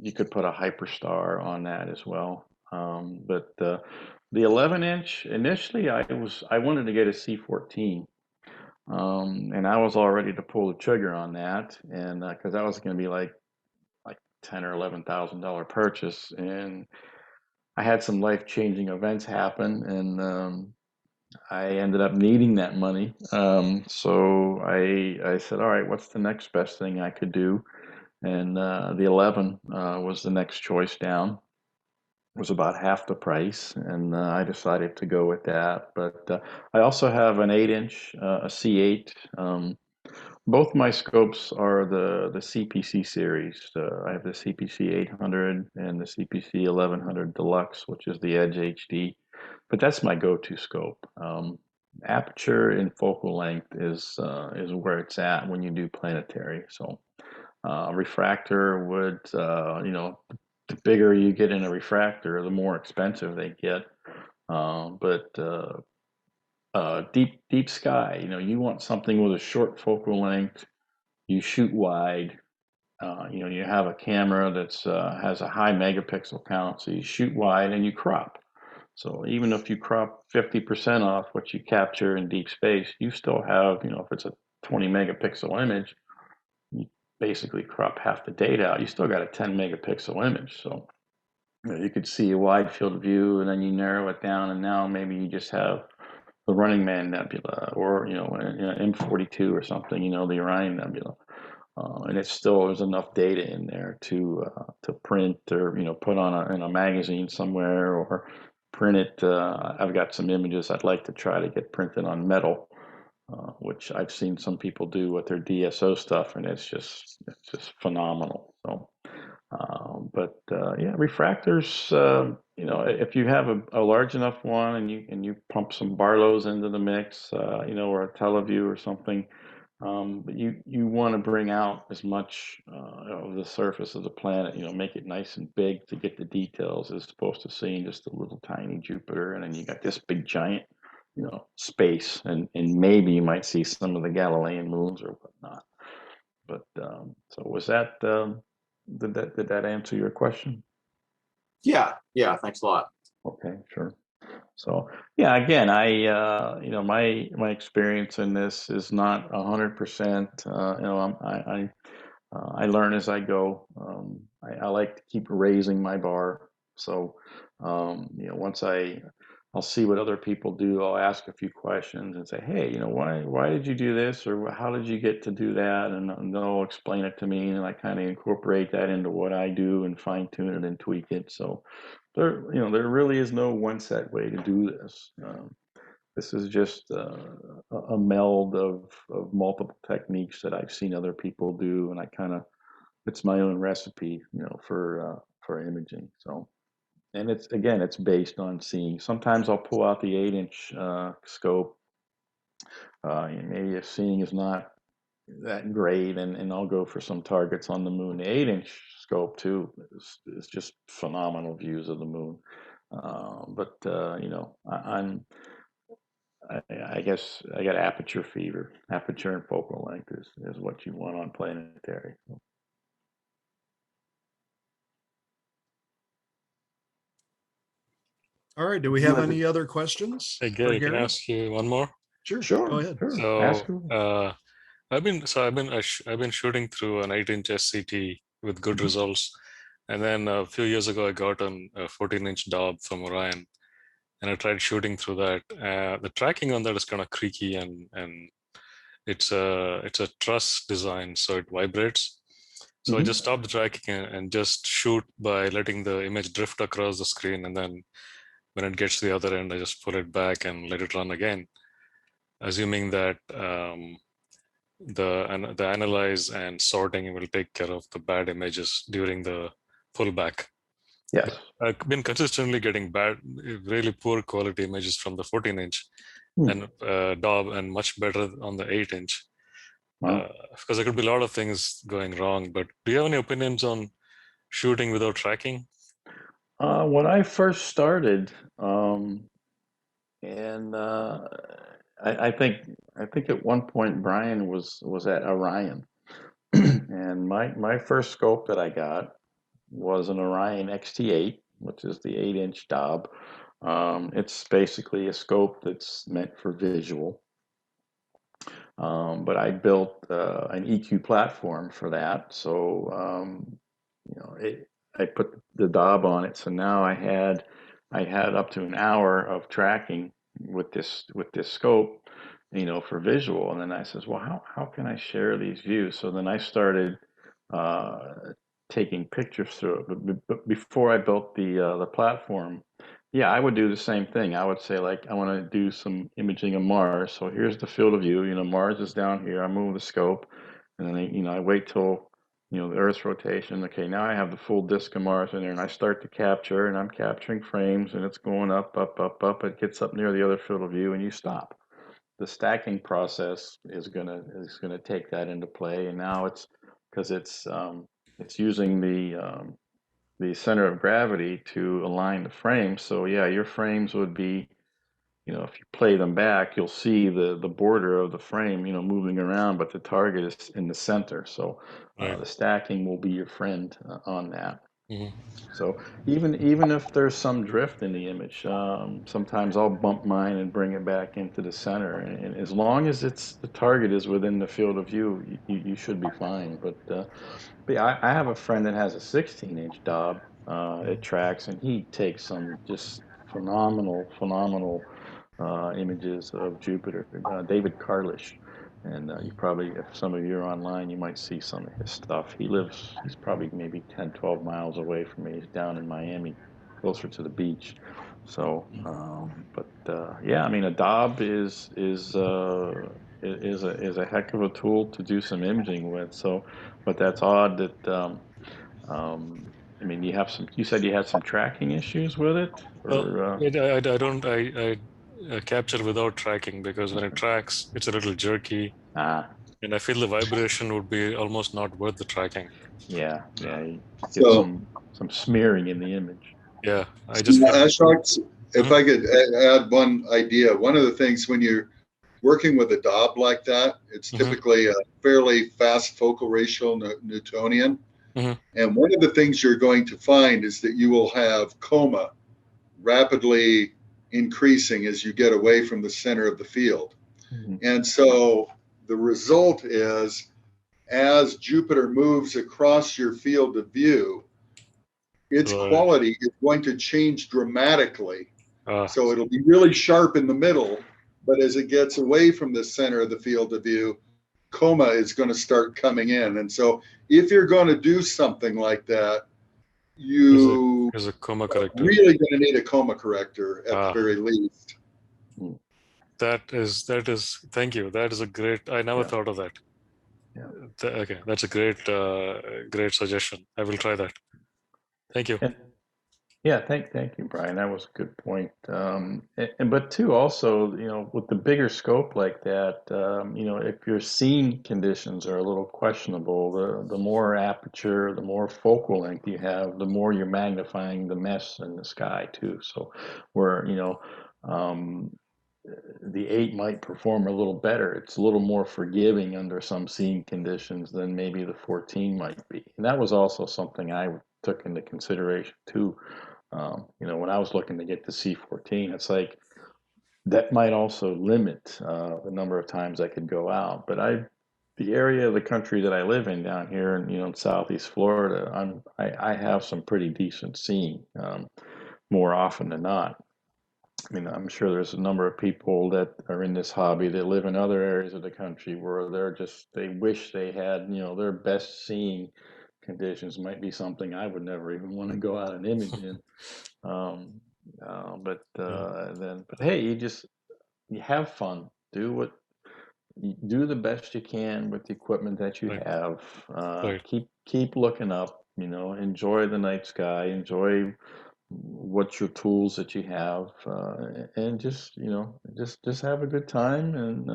You could put a hyperstar on that as well. But the 11-inch, initially I wanted to get a C14. And I was all ready to pull the trigger on that, and because that was going to be like $10,000 or $11,000 purchase, and I had some life-changing events happen, and I ended up needing that money. So I said, all right, what's the next best thing I could do? And the 11 was the next choice down. was about half the price, and I decided to go with that. But I also have an 8-inch, a C8. Both my scopes are the CPC series. I have the CPC 800 and the CPC 1100 Deluxe, which is the Edge HD. But that's my go-to scope. Aperture and focal length is where it's at when you do planetary. So refractor would, the bigger you get in a refractor, the more expensive they get. But deep sky, you want something with a short focal length. You shoot wide. You have a camera that's has a high megapixel count, so you shoot wide and you crop. So even if you crop 50% off what you capture in deep space, you still have, if it's a 20 megapixel image, you basically crop half the data out. You still got a 10 megapixel image. So you could see a wide field view, and then you narrow it down, and now maybe you just have the Running Man Nebula, or M42 or something, the Orion Nebula. And it still there's enough data in there to print, or put on in a magazine somewhere, or print it. I've got some images I'd like to try to get printed on metal, which I've seen some people do with their DSO stuff, and it's just phenomenal. So, yeah, refractors. If you have a large enough one, and you pump some Barlows into the mix, or a Teleview or something. But you want to bring out as much of the surface of the planet, make it nice and big to get the details, as opposed to seeing just a little tiny Jupiter, and then you got this big giant, space, and maybe you might see some of the Galilean moons or whatnot. But so was that did that answer your question? Yeah, thanks a lot. Okay, sure. So yeah, again, my experience in this is not 100%. I learn as I go. I like to keep raising my bar. So once I'll see what other people do, I'll ask a few questions and say, hey, why did you do this, or how did you get to do that? And they'll explain it to me, and I kind of incorporate that into what I do and fine tune it and tweak it. So there really is no one set way to do this. This is just a meld of multiple techniques that I've seen other people do, and it's my own recipe, for imaging. So, and it's based on seeing. Sometimes I'll pull out the 8-inch scope. Maybe if seeing is not that great, and I'll go for some targets on the moon. The 8-inch scope too is just phenomenal views of the moon. I guess I got aperture fever. Aperture and focal length is what you want on planetary. All right. Do we have any other questions Hey, for Gary, can I Gary? ask you one more? Sure. Sure. Go ahead. Sure. Ask So, away. I've been shooting through an 8-inch SCT with good results, and then a few years ago I got a 14-inch Dob from Orion, and I tried shooting through that. The tracking on that is kind of creaky, and it's a truss design, so it vibrates. So I just stop the tracking and just shoot by letting the image drift across the screen, and then when it gets to the other end, I just pull it back and let it run again, assuming that the analyze and sorting will take care of the bad images during the pullback. Yes. I've been consistently getting really poor quality images from the 14-inch and Dob, and much better on the 8-inch. Wow. Because there could be a lot of things going wrong. But do you have any opinions on shooting without tracking? When I first started, I think at one point Brian was at Orion, and my first scope that I got was an Orion XT8, which is the 8-inch Dob. It's basically a scope that's meant for visual. But I built an EQ platform for that, so I put the Dob on it. So now I had up to an hour of tracking with this scope, for visual. And then I says, well, how can I share these views? So then I started taking pictures through it. But before I built the platform, yeah, I would do the same thing. I would say, like, I want to do some imaging of Mars. So here's the field of view. You know, Mars is down here. I move the scope, and then I wait till the Earth's rotation. Okay, now I have the full disk of Mars in there, and I start to capture, and I'm capturing frames, and it's going up, up, up, up. It gets up near the other field of view, and you stop. The stacking process is gonna take that into play, and now it's because it's using the center of gravity to align the frames. So yeah, your frames would be, if you play them back, you'll see the border of the frame, moving around, but the target is in the center. So Right. the stacking will be your friend on that. Mhm. So even if there's some drift in the image, sometimes I'll bump mine and bring it back into the center. And as long as the target is within the field of view, you should be fine. But yeah, I have a friend that has a 16-inch Dob. It tracks, and he takes some just phenomenal images of Jupiter. David Carlish. And you probably, if some of you are online, you might see some of his stuff. He's probably maybe 10, 12 miles away from me. He's down in Miami, closer to the beach. So, yeah, I mean, a Dob is a heck of a tool to do some imaging with. So, but that's odd that, I mean, you said you had some tracking issues with it, or, I don't, I capture without tracking, because when it tracks, it's a little jerky, and I feel the vibration would be almost not worth the tracking. yeah, you get So, some smearing in the image. Yeah, I just feel. Ashok, if Mhm. I could add one idea, one of the things when you're working with a Dob like that, it's Mhm. typically a fairly fast focal ratio Newtonian. Mhm. And one of the things you're going to find is that you will have coma rapidly increasing as you get away from the center of the field. Mhm. And so the result is, as Jupiter moves across your field of view, its Right. quality is going to change dramatically. Ah, So it'll be really sharp in the middle, but as it gets away from the center of the field of view, coma is going to start coming in. And so if you're going to do something like that, you is a coma are corrector. really going to need a coma corrector at the Ah. very least. That is, thank you. That is a great, I never Yeah. thought of that. Yeah. Okay, that's a great suggestion. I will try that. Thank you. And, yeah, thank you, Brian. That was a good point. But too, also, with the bigger scope like that, if your scene conditions are a little questionable, the more aperture, the more focal length you have, the more you're magnifying the mess in the sky too. So, where the 8 might perform a little better. It's a little more forgiving under some scene conditions than maybe the 14 might be. And that was also something I took into consideration too. When I was looking to get the C14, it's like that might also limit the number of times I could go out. But the area of the country that I live in down here, in Southeast Florida, I have some pretty decent seeing more often than not. I mean, I'm sure there's a number of people that are in this hobby that live in other areas of the country where they wish they had, their best seeing conditions. Might be something I would never even want to go out and image in. But hey, you have fun. Do the best you can with the equipment that you Right. have. Right. Keep looking up. Enjoy the night sky. Enjoy what's your tools that you have, and just have a good time. And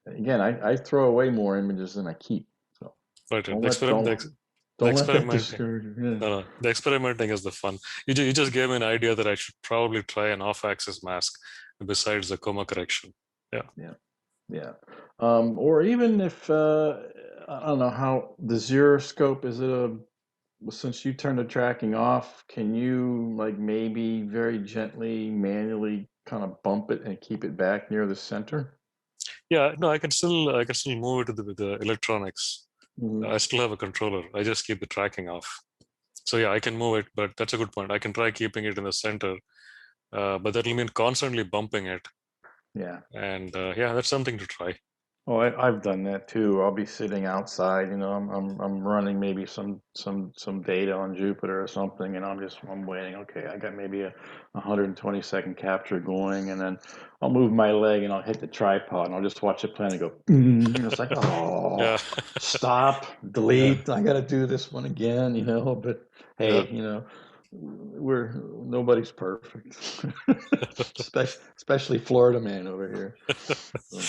again, I throw away more images than I keep. So Right. don't The let that experimenting. discourage you. Yeah. No, the experimenting is the fun. You just gave me an idea that I should probably try an off-axis mask besides the coma correction. Yeah. Or even if I don't know how the xeroscope is since you turned the tracking off, can you like maybe very gently manually kind of bump it and keep it back near the center? Yeah, no, I can still move it with the electronics. Mhm. I still have a controller. I just keep the tracking off. So yeah, I can move it, but that's a good point. I can try keeping it in the center, but that'll mean constantly bumping it. Yeah. And yeah, that's something to try. Oh, I've done that too. I'll be sitting outside, I'm running maybe some data on Jupiter or something, and I'm waiting. Okay, I got maybe a 120-second capture going, and then I'll move my leg and I'll hit the tripod and I'll just watch the planet go. And it's like, oh, Yeah. stop, Yeah. delete. I got to do this one again, But Yeah. hey, nobody's perfect, especially Florida man over here. So,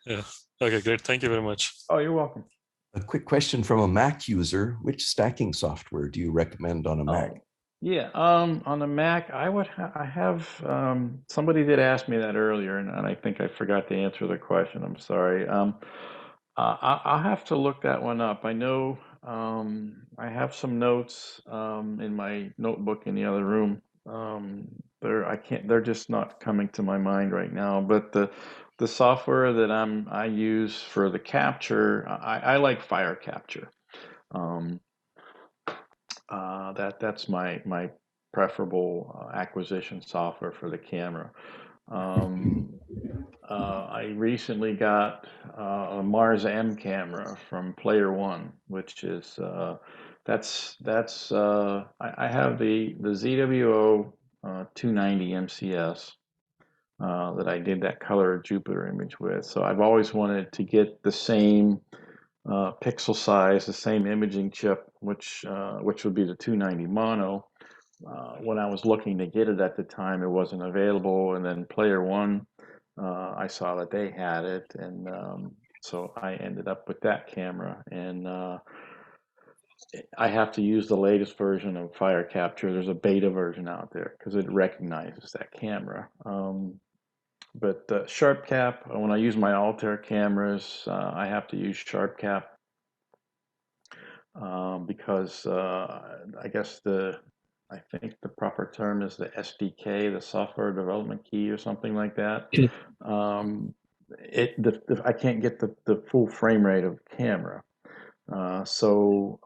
Yeah. Okay, great. Thank you very much. oh, you're welcome. A quick question from a Mac user. Which stacking software do you recommend on a Mac? Oh, yeah. On the Mac, I have somebody did ask me that earlier, and I think I forgot to answer the question. I'm sorry. I'll have to look that one up. I know I have some notes in my notebook in the other room. They're just not coming to my mind right now. But the software that I use for the capture, I like Fire Capture. Um, that's my preferable acquisition software for the camera. I recently got a Mars M camera from Player One, which is I have the ZWO 290 MCS that I did that color Jupiter image with. So I've always wanted to get the same pixel size, the same imaging chip, which would be the 290 mono. When I was looking to get it at the time, it wasn't available, and then Player One, I saw that they had it, and so I ended up with that camera. And I have to use the latest version of Fire Capture. There's a beta version out there because it recognizes that camera. But SharpCap, when I use my Altair cameras, I have to use SharpCap because I think the proper term is the SDK, the software development key or something like that. I can't get the full frame rate of the camera, so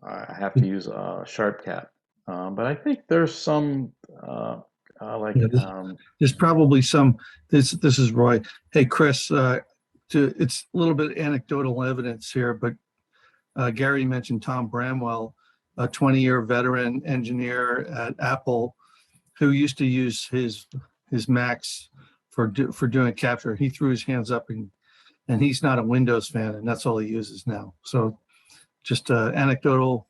I have to use SharpCap. But I think there's some Yeah, there's probably some. This is Roy. Hey, Chris. It's a little bit anecdotal evidence here, but Gary mentioned Tom Bramwell, a 20-year veteran engineer at Apple, who used to use his Macs for doing capture. He threw his hands up, and he's not a Windows fan, and that's all he uses now. So, just anecdotal.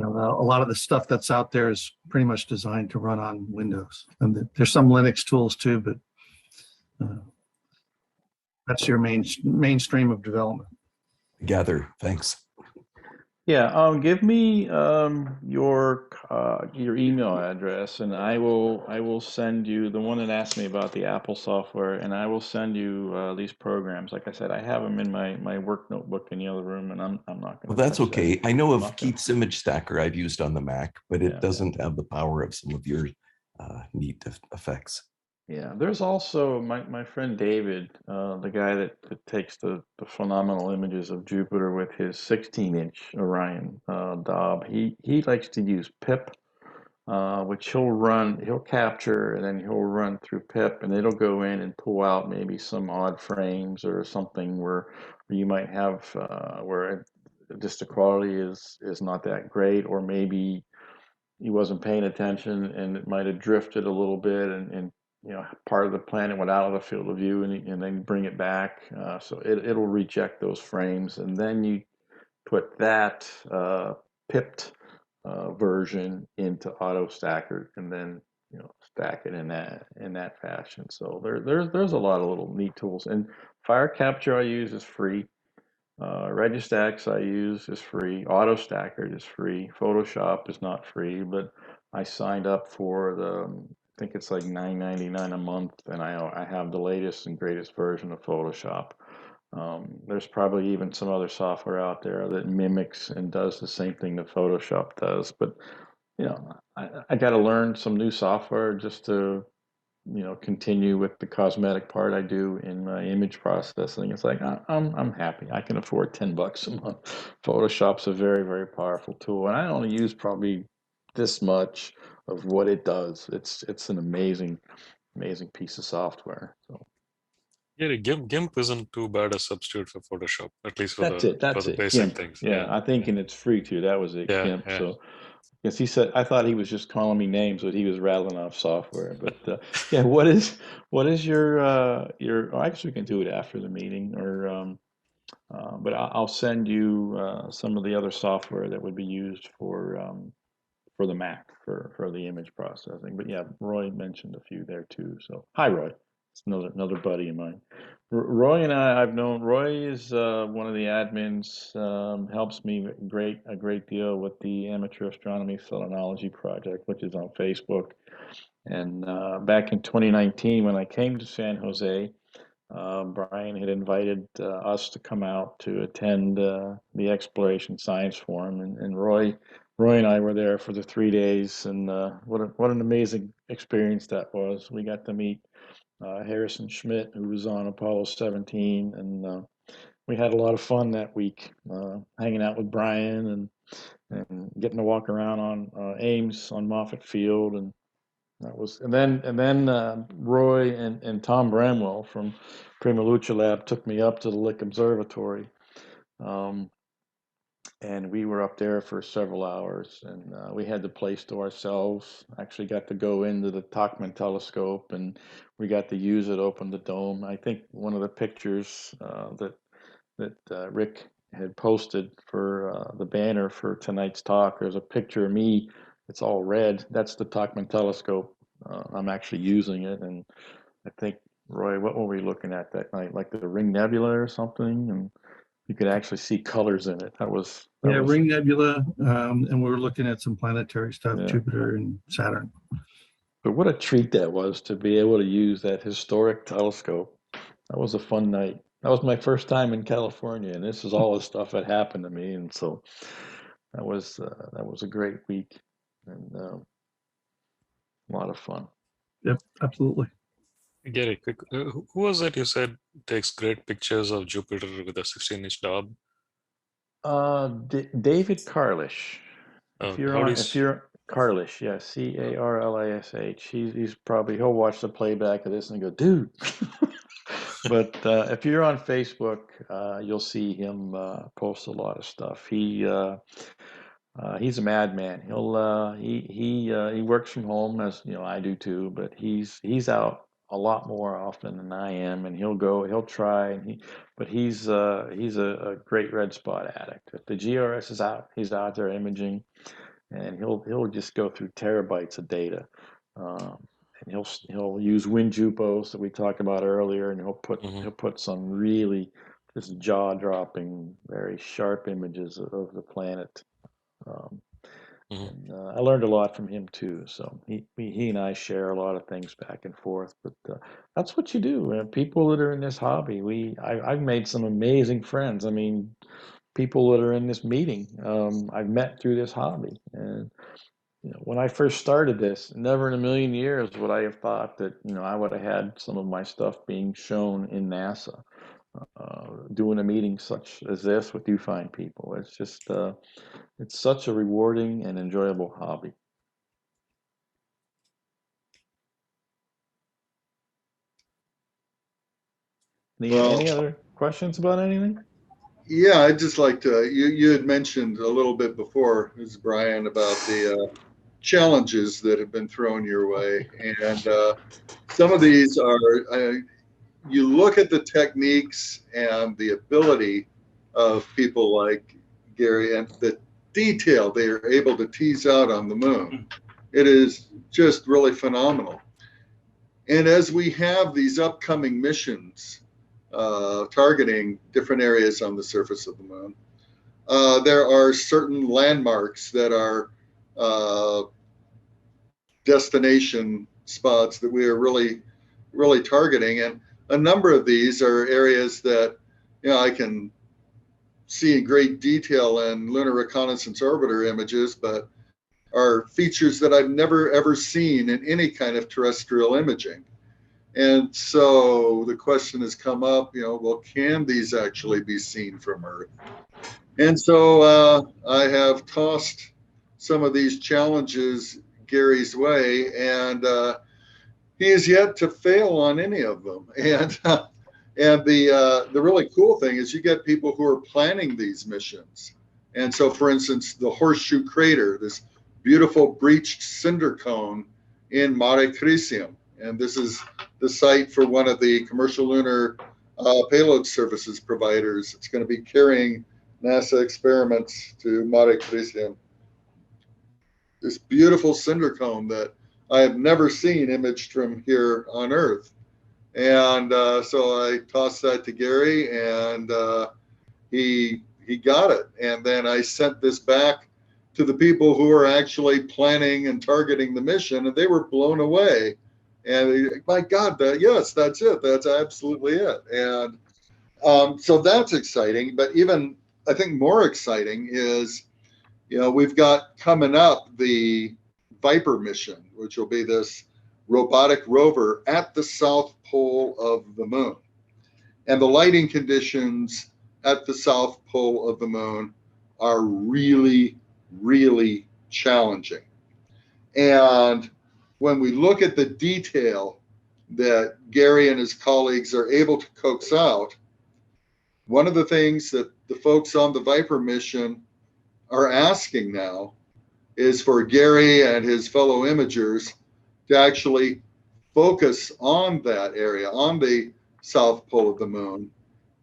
A lot of the stuff that's out there is pretty much designed to run on Windows, and there's some Linux tools too, but that's your mainstream of development. Gather. Thanks. Yeah, give me your email address, and I will send you the one that asked me about the Apple software, and I will send you these programs. Like I said, I have them in my work notebook in the other room, and I'm not going to. Well, that's touch that. okay. I know of Keith's image stacker I've used on the Mac, but it Yeah, doesn't have the power of some of your neat effects. Yeah, there's also my friend David, the guy that takes the phenomenal images of Jupiter with his 16-inch Orion Dob. He likes to use PIP, which he'll capture and then he'll run through PIP, and it'll go in and pull out maybe some odd frames or something where you might have where just the quality is not that great, or maybe he wasn't paying attention and it might have drifted a little bit, and part of the planet went out of the field of view, and then bring it back. So it'll reject those frames, and then you put that pipped version into auto stacker, and then stack it in that fashion. So there's a lot of little neat tools, and Fire Capture I use is free. Registax I use is free. Auto Stacker is free. Photoshop is not free, but I signed up for I think it's like $9.99 a month, and I have the latest and greatest version of Photoshop. There's probably even some other software out there that mimics and does the same thing that Photoshop does, but I got to learn some new software just to continue with the cosmetic part I do in my image processing. It's like I'm happy. I can afford $10 a month. Photoshop's a very, very powerful tool, and I only use probably this much of what it does. It's an amazing piece of software. So Yeah, GIMP isn't too bad a substitute for Photoshop, at least for That's the it. That's it. basic GIMP. things. Yeah, I think, and it's free too. That was it. Yeah, GIMP. yeah. So, yes, he said. I thought he was just calling me names, but he was rattling off software. But yeah, what is your Oh, I guess we can do it after the meeting, or but I'll send you some of the other software that would be used for the Mac for the image processing. But yeah, Roy mentioned a few there too. So hi, Roy. It's another buddy of mine. Roy and I've known. Roy is one of the admins. Helps me a great deal with the Amateur Astronomy Selenology project, which is on Facebook. And back in 2019, when I came to San Jose, Brian had invited us to come out to attend the Exploration Science Forum, and Roy and I were there for the 3 days, and what an amazing experience that was. We got to meet Harrison Schmitt, who was on Apollo 17, and we had a lot of fun that week, hanging out with Brian and getting to walk around on Ames on Moffett Field, and that was, and then Roy and Tom Bramwell from Prima Luce Lab took me up to the Lick Observatory, and we were up there for several hours, and we had the place to ourselves. Actually, got to go into the Tachman telescope, and we got to use it, open the dome. I think one of the pictures that Rick had posted for the banner for tonight's talk. There's a picture of me. It's all red. That's the Tachman telescope. I'm actually using it, and I think, Roy, what were we looking at that night? Like the Ring Nebula or something, and you could actually see colors in it. That was Ring Nebula, and we were looking at some planetary stuff, Yeah. Jupiter and Saturn. But what a treat that was to be able to use that historic telescope. That was a fun night. That was my first time in California, and this is all the stuff that happened to me, and so that was a great week, and a lot of fun. Yep, absolutely. Gary, quick, who was that you said takes great pictures of Jupiter with a 16-inch Dob? David Carlish. Oh, If you're Carlish, yeah, Carlish. He's probably, he'll watch the playback of this and go, dude. But if you're on Facebook, you'll see him post a lot of stuff. He's a madman. He works from home, as you know I do too. But he's out a lot more often than I am, and he'll try, and he's a great red spot addict. If the GRS is out, he's out there imaging, and he'll just go through terabytes of data. And he'll use WinJupos that we talked about earlier, and he'll put some really just jaw-dropping, very sharp images of the planet. And I learned a lot from him too. So he and I share a lot of things back and forth. But that's what you do. People that are in this hobby, I've made some amazing friends. I mean, people that are in this meeting, I've met through this hobby. And you know, when I first started this, never in a million years would I have thought that, you know, I would have had some of my stuff being shown in NASA, doing a meeting such as this with you fine people. It's just, it's such a rewarding and enjoyable hobby. Any other questions about anything? Yeah, I'd just like to, you had mentioned a little bit before, Ms. Brian, about the challenges that have been thrown your way. And some of these are, you look at the techniques and the ability of people like Gary and the detail they are able to tease out on the moon. It is just really phenomenal. And as we have these upcoming missions targeting different areas on the surface of the moon, there are certain landmarks that are destination spots that we are really targeting, and a number of these are areas that, you know, I can see in great detail in Lunar Reconnaissance Orbiter images, but are features that I've never ever seen in any kind of terrestrial imaging. And so the question has come up, you know, well, can these actually be seen from Earth? And so I have tossed some of these challenges Gary's way, and he has yet to fail on any of them. And the really cool thing is you get people who are planning these missions. And so, for instance, the Horseshoe Crater, this beautiful breached cinder cone in Mare Crisium. And this is the site for one of the commercial lunar payload services providers. It's going to be carrying NASA experiments to Mare Crisium. This beautiful cinder cone that I have never seen imaged from here on Earth. And so I tossed that to Gary, and he got it. And then I sent this back to the people who are actually planning and targeting the mission, and they were blown away. And my God, yes, that's it. That's absolutely it. And so that's exciting. But even I think more exciting is, we've got coming up the Viper mission, which will be this robotic rover at the south pole of the moon. And the lighting conditions at the south pole of the moon are really, really challenging. And when we look at the detail that Gary and his colleagues are able to coax out, one of the things that the folks on the Viper mission are asking now is for Gary and his fellow imagers to actually focus on that area, on the south pole of the moon,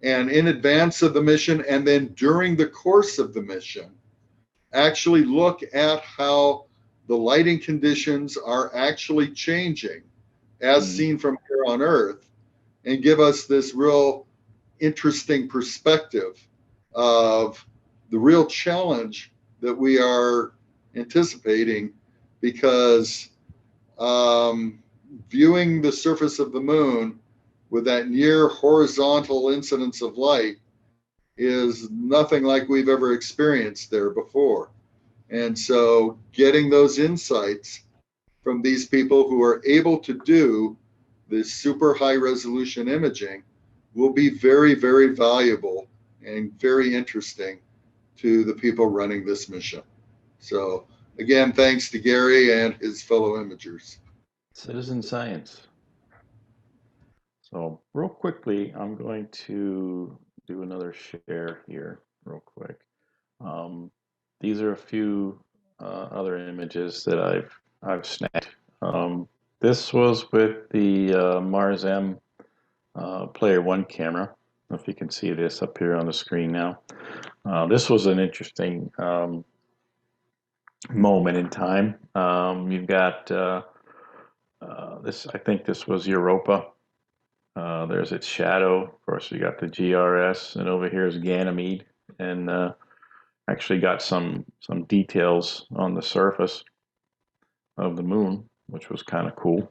and in advance of the mission and then during the course of the mission, actually look at how the lighting conditions are actually changing as seen from here on Earth, and give us this real interesting perspective of the real challenge that we are anticipating, because viewing the surface of the moon with that near horizontal incidence of light is nothing like we've ever experienced there before. And so getting those insights from these people who are able to do this super high resolution imaging will be very, very valuable and very interesting to the people running this mission. So again, thanks to Gary and his fellow imagers. Citizen science. So real quickly, I'm going to do another share here real quick. These are a few other images that I've snagged. This was with the Mars M Player One camera. I don't know if you can see this up here on the screen now. This was an interesting moment in time. You've got this. I think this was Europa. There's its shadow. Of course, you got the GRS, and over here is Ganymede, and actually got some details on the surface of the moon, which was kind of cool.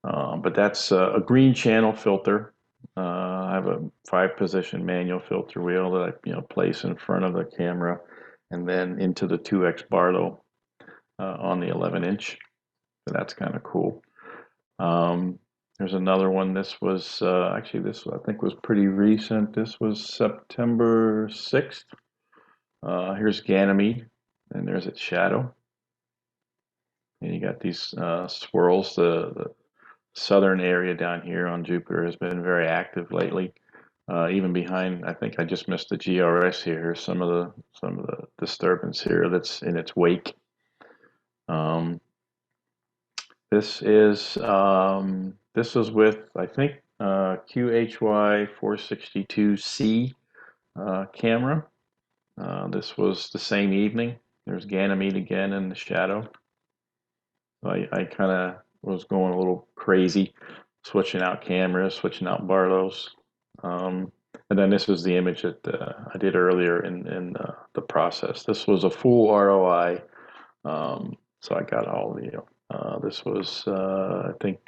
But that's a green channel filter. I have a 5-position manual filter wheel that I place in front of the camera, and then into the 2x Barlow on the 11-inch. So that's kind of cool. There's another one. This was actually, this I think was pretty recent. This was September 6th. Here's Ganymede, and there's its shadow. And you got these swirls. The southern area down here on Jupiter has been very active lately. Even behind, I think I just missed the GRS here. Some of the disturbance here that's in its wake. This was with, I think, QHY 462C camera. This was the same evening. There's Ganymede again in the shadow. I kind of was going a little crazy, switching out cameras, switching out Barlows. And then this was the image that I did earlier in the process. This was a full ROI. So I got all the, this was, I think,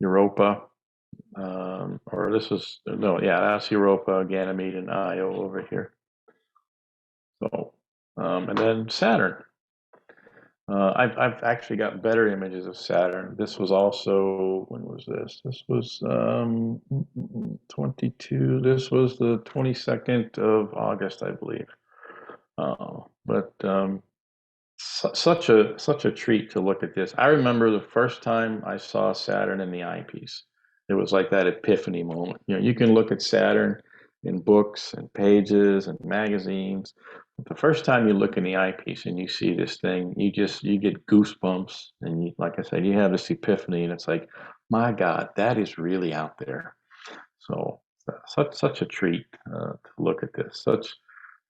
Europa. Or this was, no, yeah, that's Europa, Ganymede, and Io over here. So, and then Saturn. I've actually got better images of Saturn. This was also, when was this? This was 22. This was the 22nd of August, I believe. But such a treat to look at this. I remember the first time I saw Saturn in the eyepiece. it was like that epiphany moment. You know, you can look at Saturn in books and pages and magazines. But the first time you look in the eyepiece and you see this thing, you get goosebumps, and you, like I said, you have this epiphany, and it's like, my God, that is really out there. So such a treat to look at this.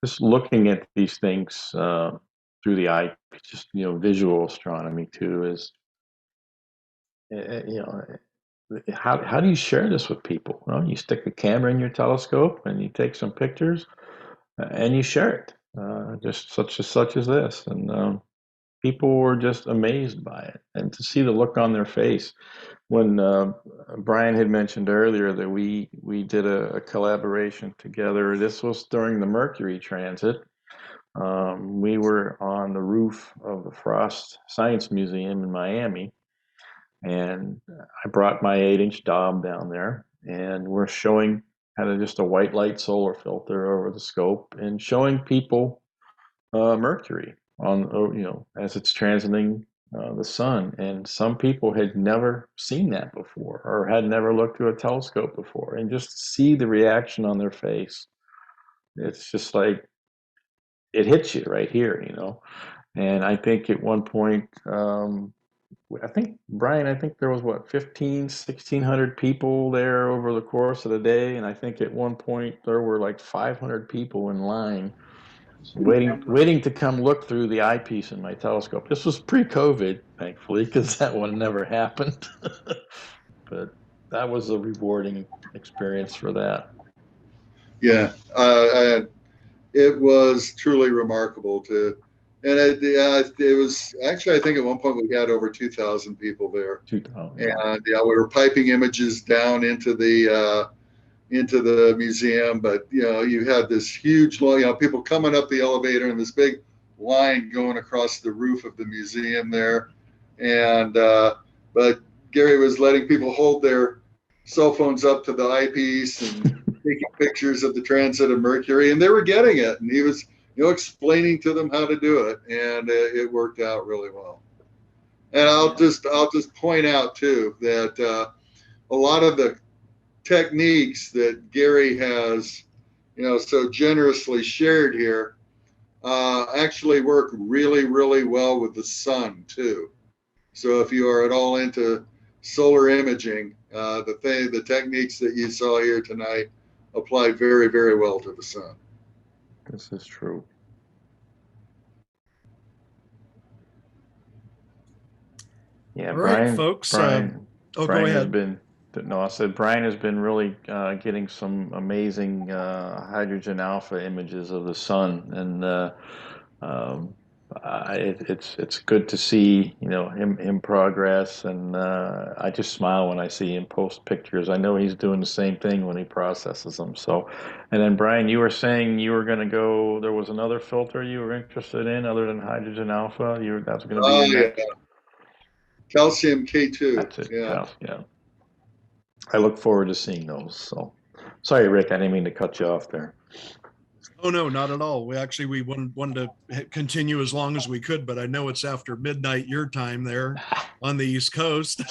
Just looking at these things through the eye, just visual astronomy too is you know how do you share this with people? Well, you stick a camera in your telescope and you take some pictures and you share it, just such as this, and people were just amazed by it, and to see the look on their face when Brian had mentioned earlier that we did a collaboration together. This was during the Mercury transit. We were on the roof of the Frost Science Museum in Miami, and I brought my 8-inch Dob down there, and we're showing just a white light solar filter over the scope and showing people Mercury on, as it's transiting the sun. And some people had never seen that before or had never looked through a telescope before, and just see the reaction on their face. It's just like, it hits you right here, And I think at one point, I think, Brian, there was 1,600 people there over the course of the day. And I think at one point there were like 500 people in line waiting to come look through the eyepiece in my telescope. This was pre-COVID, thankfully, because that one never happened. But that was a rewarding experience for that. Yeah, it was truly remarkable and it was actually, I think at one point we had over 2,000 people there. 2,000. And we were piping images down into the museum, but you had this huge line, people coming up the elevator and this big line going across the roof of the museum there. And but Gary was letting people hold their cell phones up to the eyepiece and taking pictures of the transit of Mercury, and they were getting it, and he was explaining to them how to do it, and it worked out really well. And I'll just point out too that a lot of the techniques that Gary has so generously shared here actually work really, really well with the sun too. So if you are at all into solar imaging, the techniques that you saw here tonight apply very, very well to the sun. This is true. Yeah, All Brian, right, folks. Brian go ahead. I said Brian has been really getting some amazing hydrogen alpha images of the sun, and it's good to see him progress, and I just smile when I see him post pictures. I know he's doing the same thing when he processes them. So, and then Brian, you were saying you were going to go. There was another filter you were interested in other than hydrogen alpha. That's going to be your next. Yeah. Calcium K2. That's it. Yeah. Yeah. I look forward to seeing those. So, sorry, Rick, I didn't mean to cut you off there. Oh, no, not at all. We wanted to continue as long as we could, but I know it's after midnight your time there on the East Coast.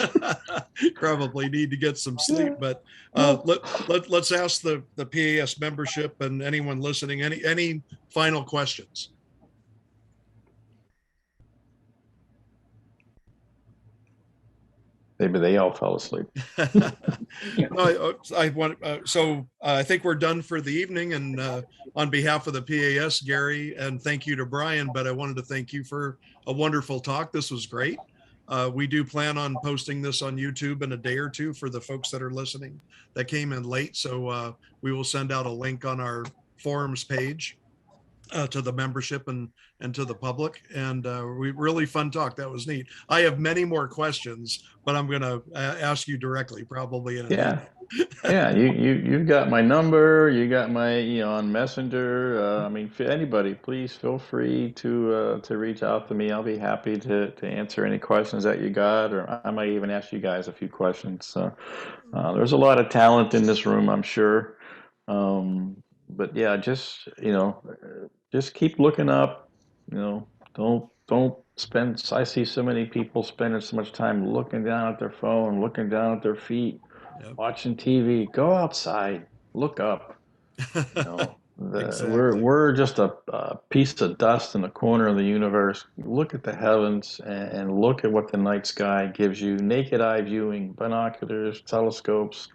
Probably need to get some sleep, but let's ask the PAS membership and anyone listening any final questions. Maybe they all fell asleep. I think we're done for the evening, and on behalf of the PAS, Gary, and thank you to Brian, but I wanted to thank you for a wonderful talk. This was great. We do plan on posting this on YouTube in a day or two for the folks that are listening that came in late. So we will send out a link on our forums page to the membership and to the public. And we really fun talk. That was neat. I have many more questions, but I'm going to ask you directly, probably. Yeah, you've got my number. You got my on Messenger. I mean, anybody, please feel free to reach out to me. I'll be happy to answer any questions that you got, or I might even ask you guys a few questions. There's a lot of talent in this room, I'm sure. But yeah, just keep looking up. Don't spend. I see so many people spending so much time looking down at their phone, looking down at their feet. Yep. watching TV, go outside, look up. You know, Exactly. we're just a piece of dust in the corner of the universe. Look at the heavens and look at what the night sky gives you. Naked eye viewing, binoculars, telescopes.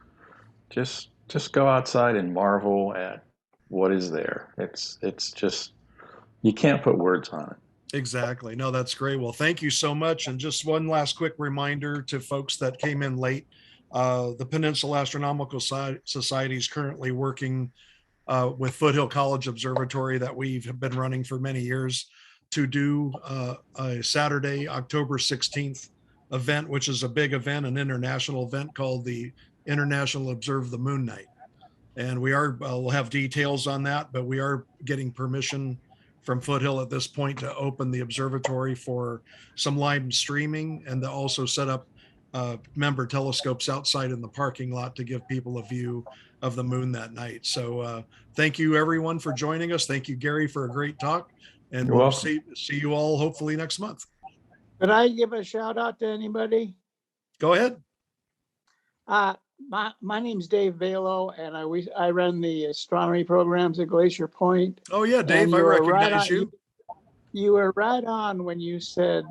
Just go outside and marvel at what is there. It's just, you can't put words on it. Exactly. No, that's great. Well, thank you so much. And just one last quick reminder to folks that came in late. The Peninsula Astronomical Society is currently working with Foothill College Observatory that we've been running for many years to do a Saturday, October 16th event, which is a big event, an international event called the International Observe the Moon Night. And we'll have details on that, but we are getting permission from Foothill at this point to open the observatory for some live streaming and to also set up member telescopes outside in the parking lot to give people a view of the moon that night. So thank you everyone for joining us. Thank you, Gary, for a great talk. And You're we'll welcome. see you all hopefully next month. Could I give a shout out to anybody? Go ahead. My name's Dave Velo, and I run the astronomy programs at Glacier Point. Oh yeah, Dave, And I you were recognize you. You were right on when you said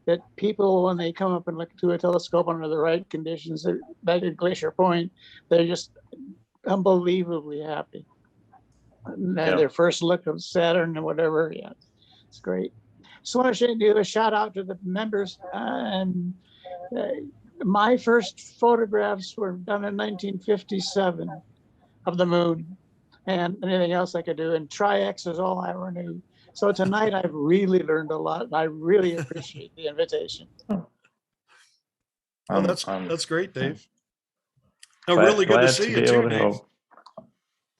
that people, when they come up and look through a telescope under the right conditions, back at Glacier Point, they're just unbelievably happy. And their first look of Saturn and whatever, yeah, it's great. So I should do a shout out to the members. My first photographs were done in 1957 of the moon, and anything else I could do. And Tri-X is all I ever knew. So tonight I've really learned a lot, and I really appreciate the invitation. Oh, that's great, Dave. Oh, Glad- really good to glad see to you be too, able to Dave. help.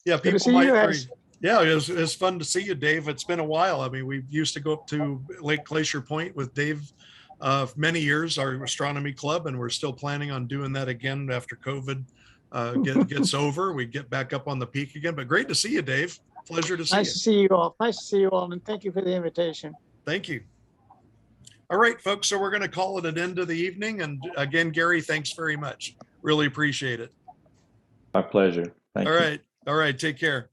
Yeah, Good to people see might. you guys. Yeah, it's fun to see you, Dave. It's been a while. I mean, we used to go up to Lake Glacier Point with Dave many years, our astronomy club, and we're still planning on doing that again after COVID gets over. We get back up on the peak again. But great to see you, Dave. Pleasure to see Nice you. to see you all. Nice to see you all, and thank you for the invitation. Thank you. All right, folks. So we're going to call it an end of the evening. And again, Gary, thanks very much. Really appreciate it. My pleasure. Thank you. All right. Take care.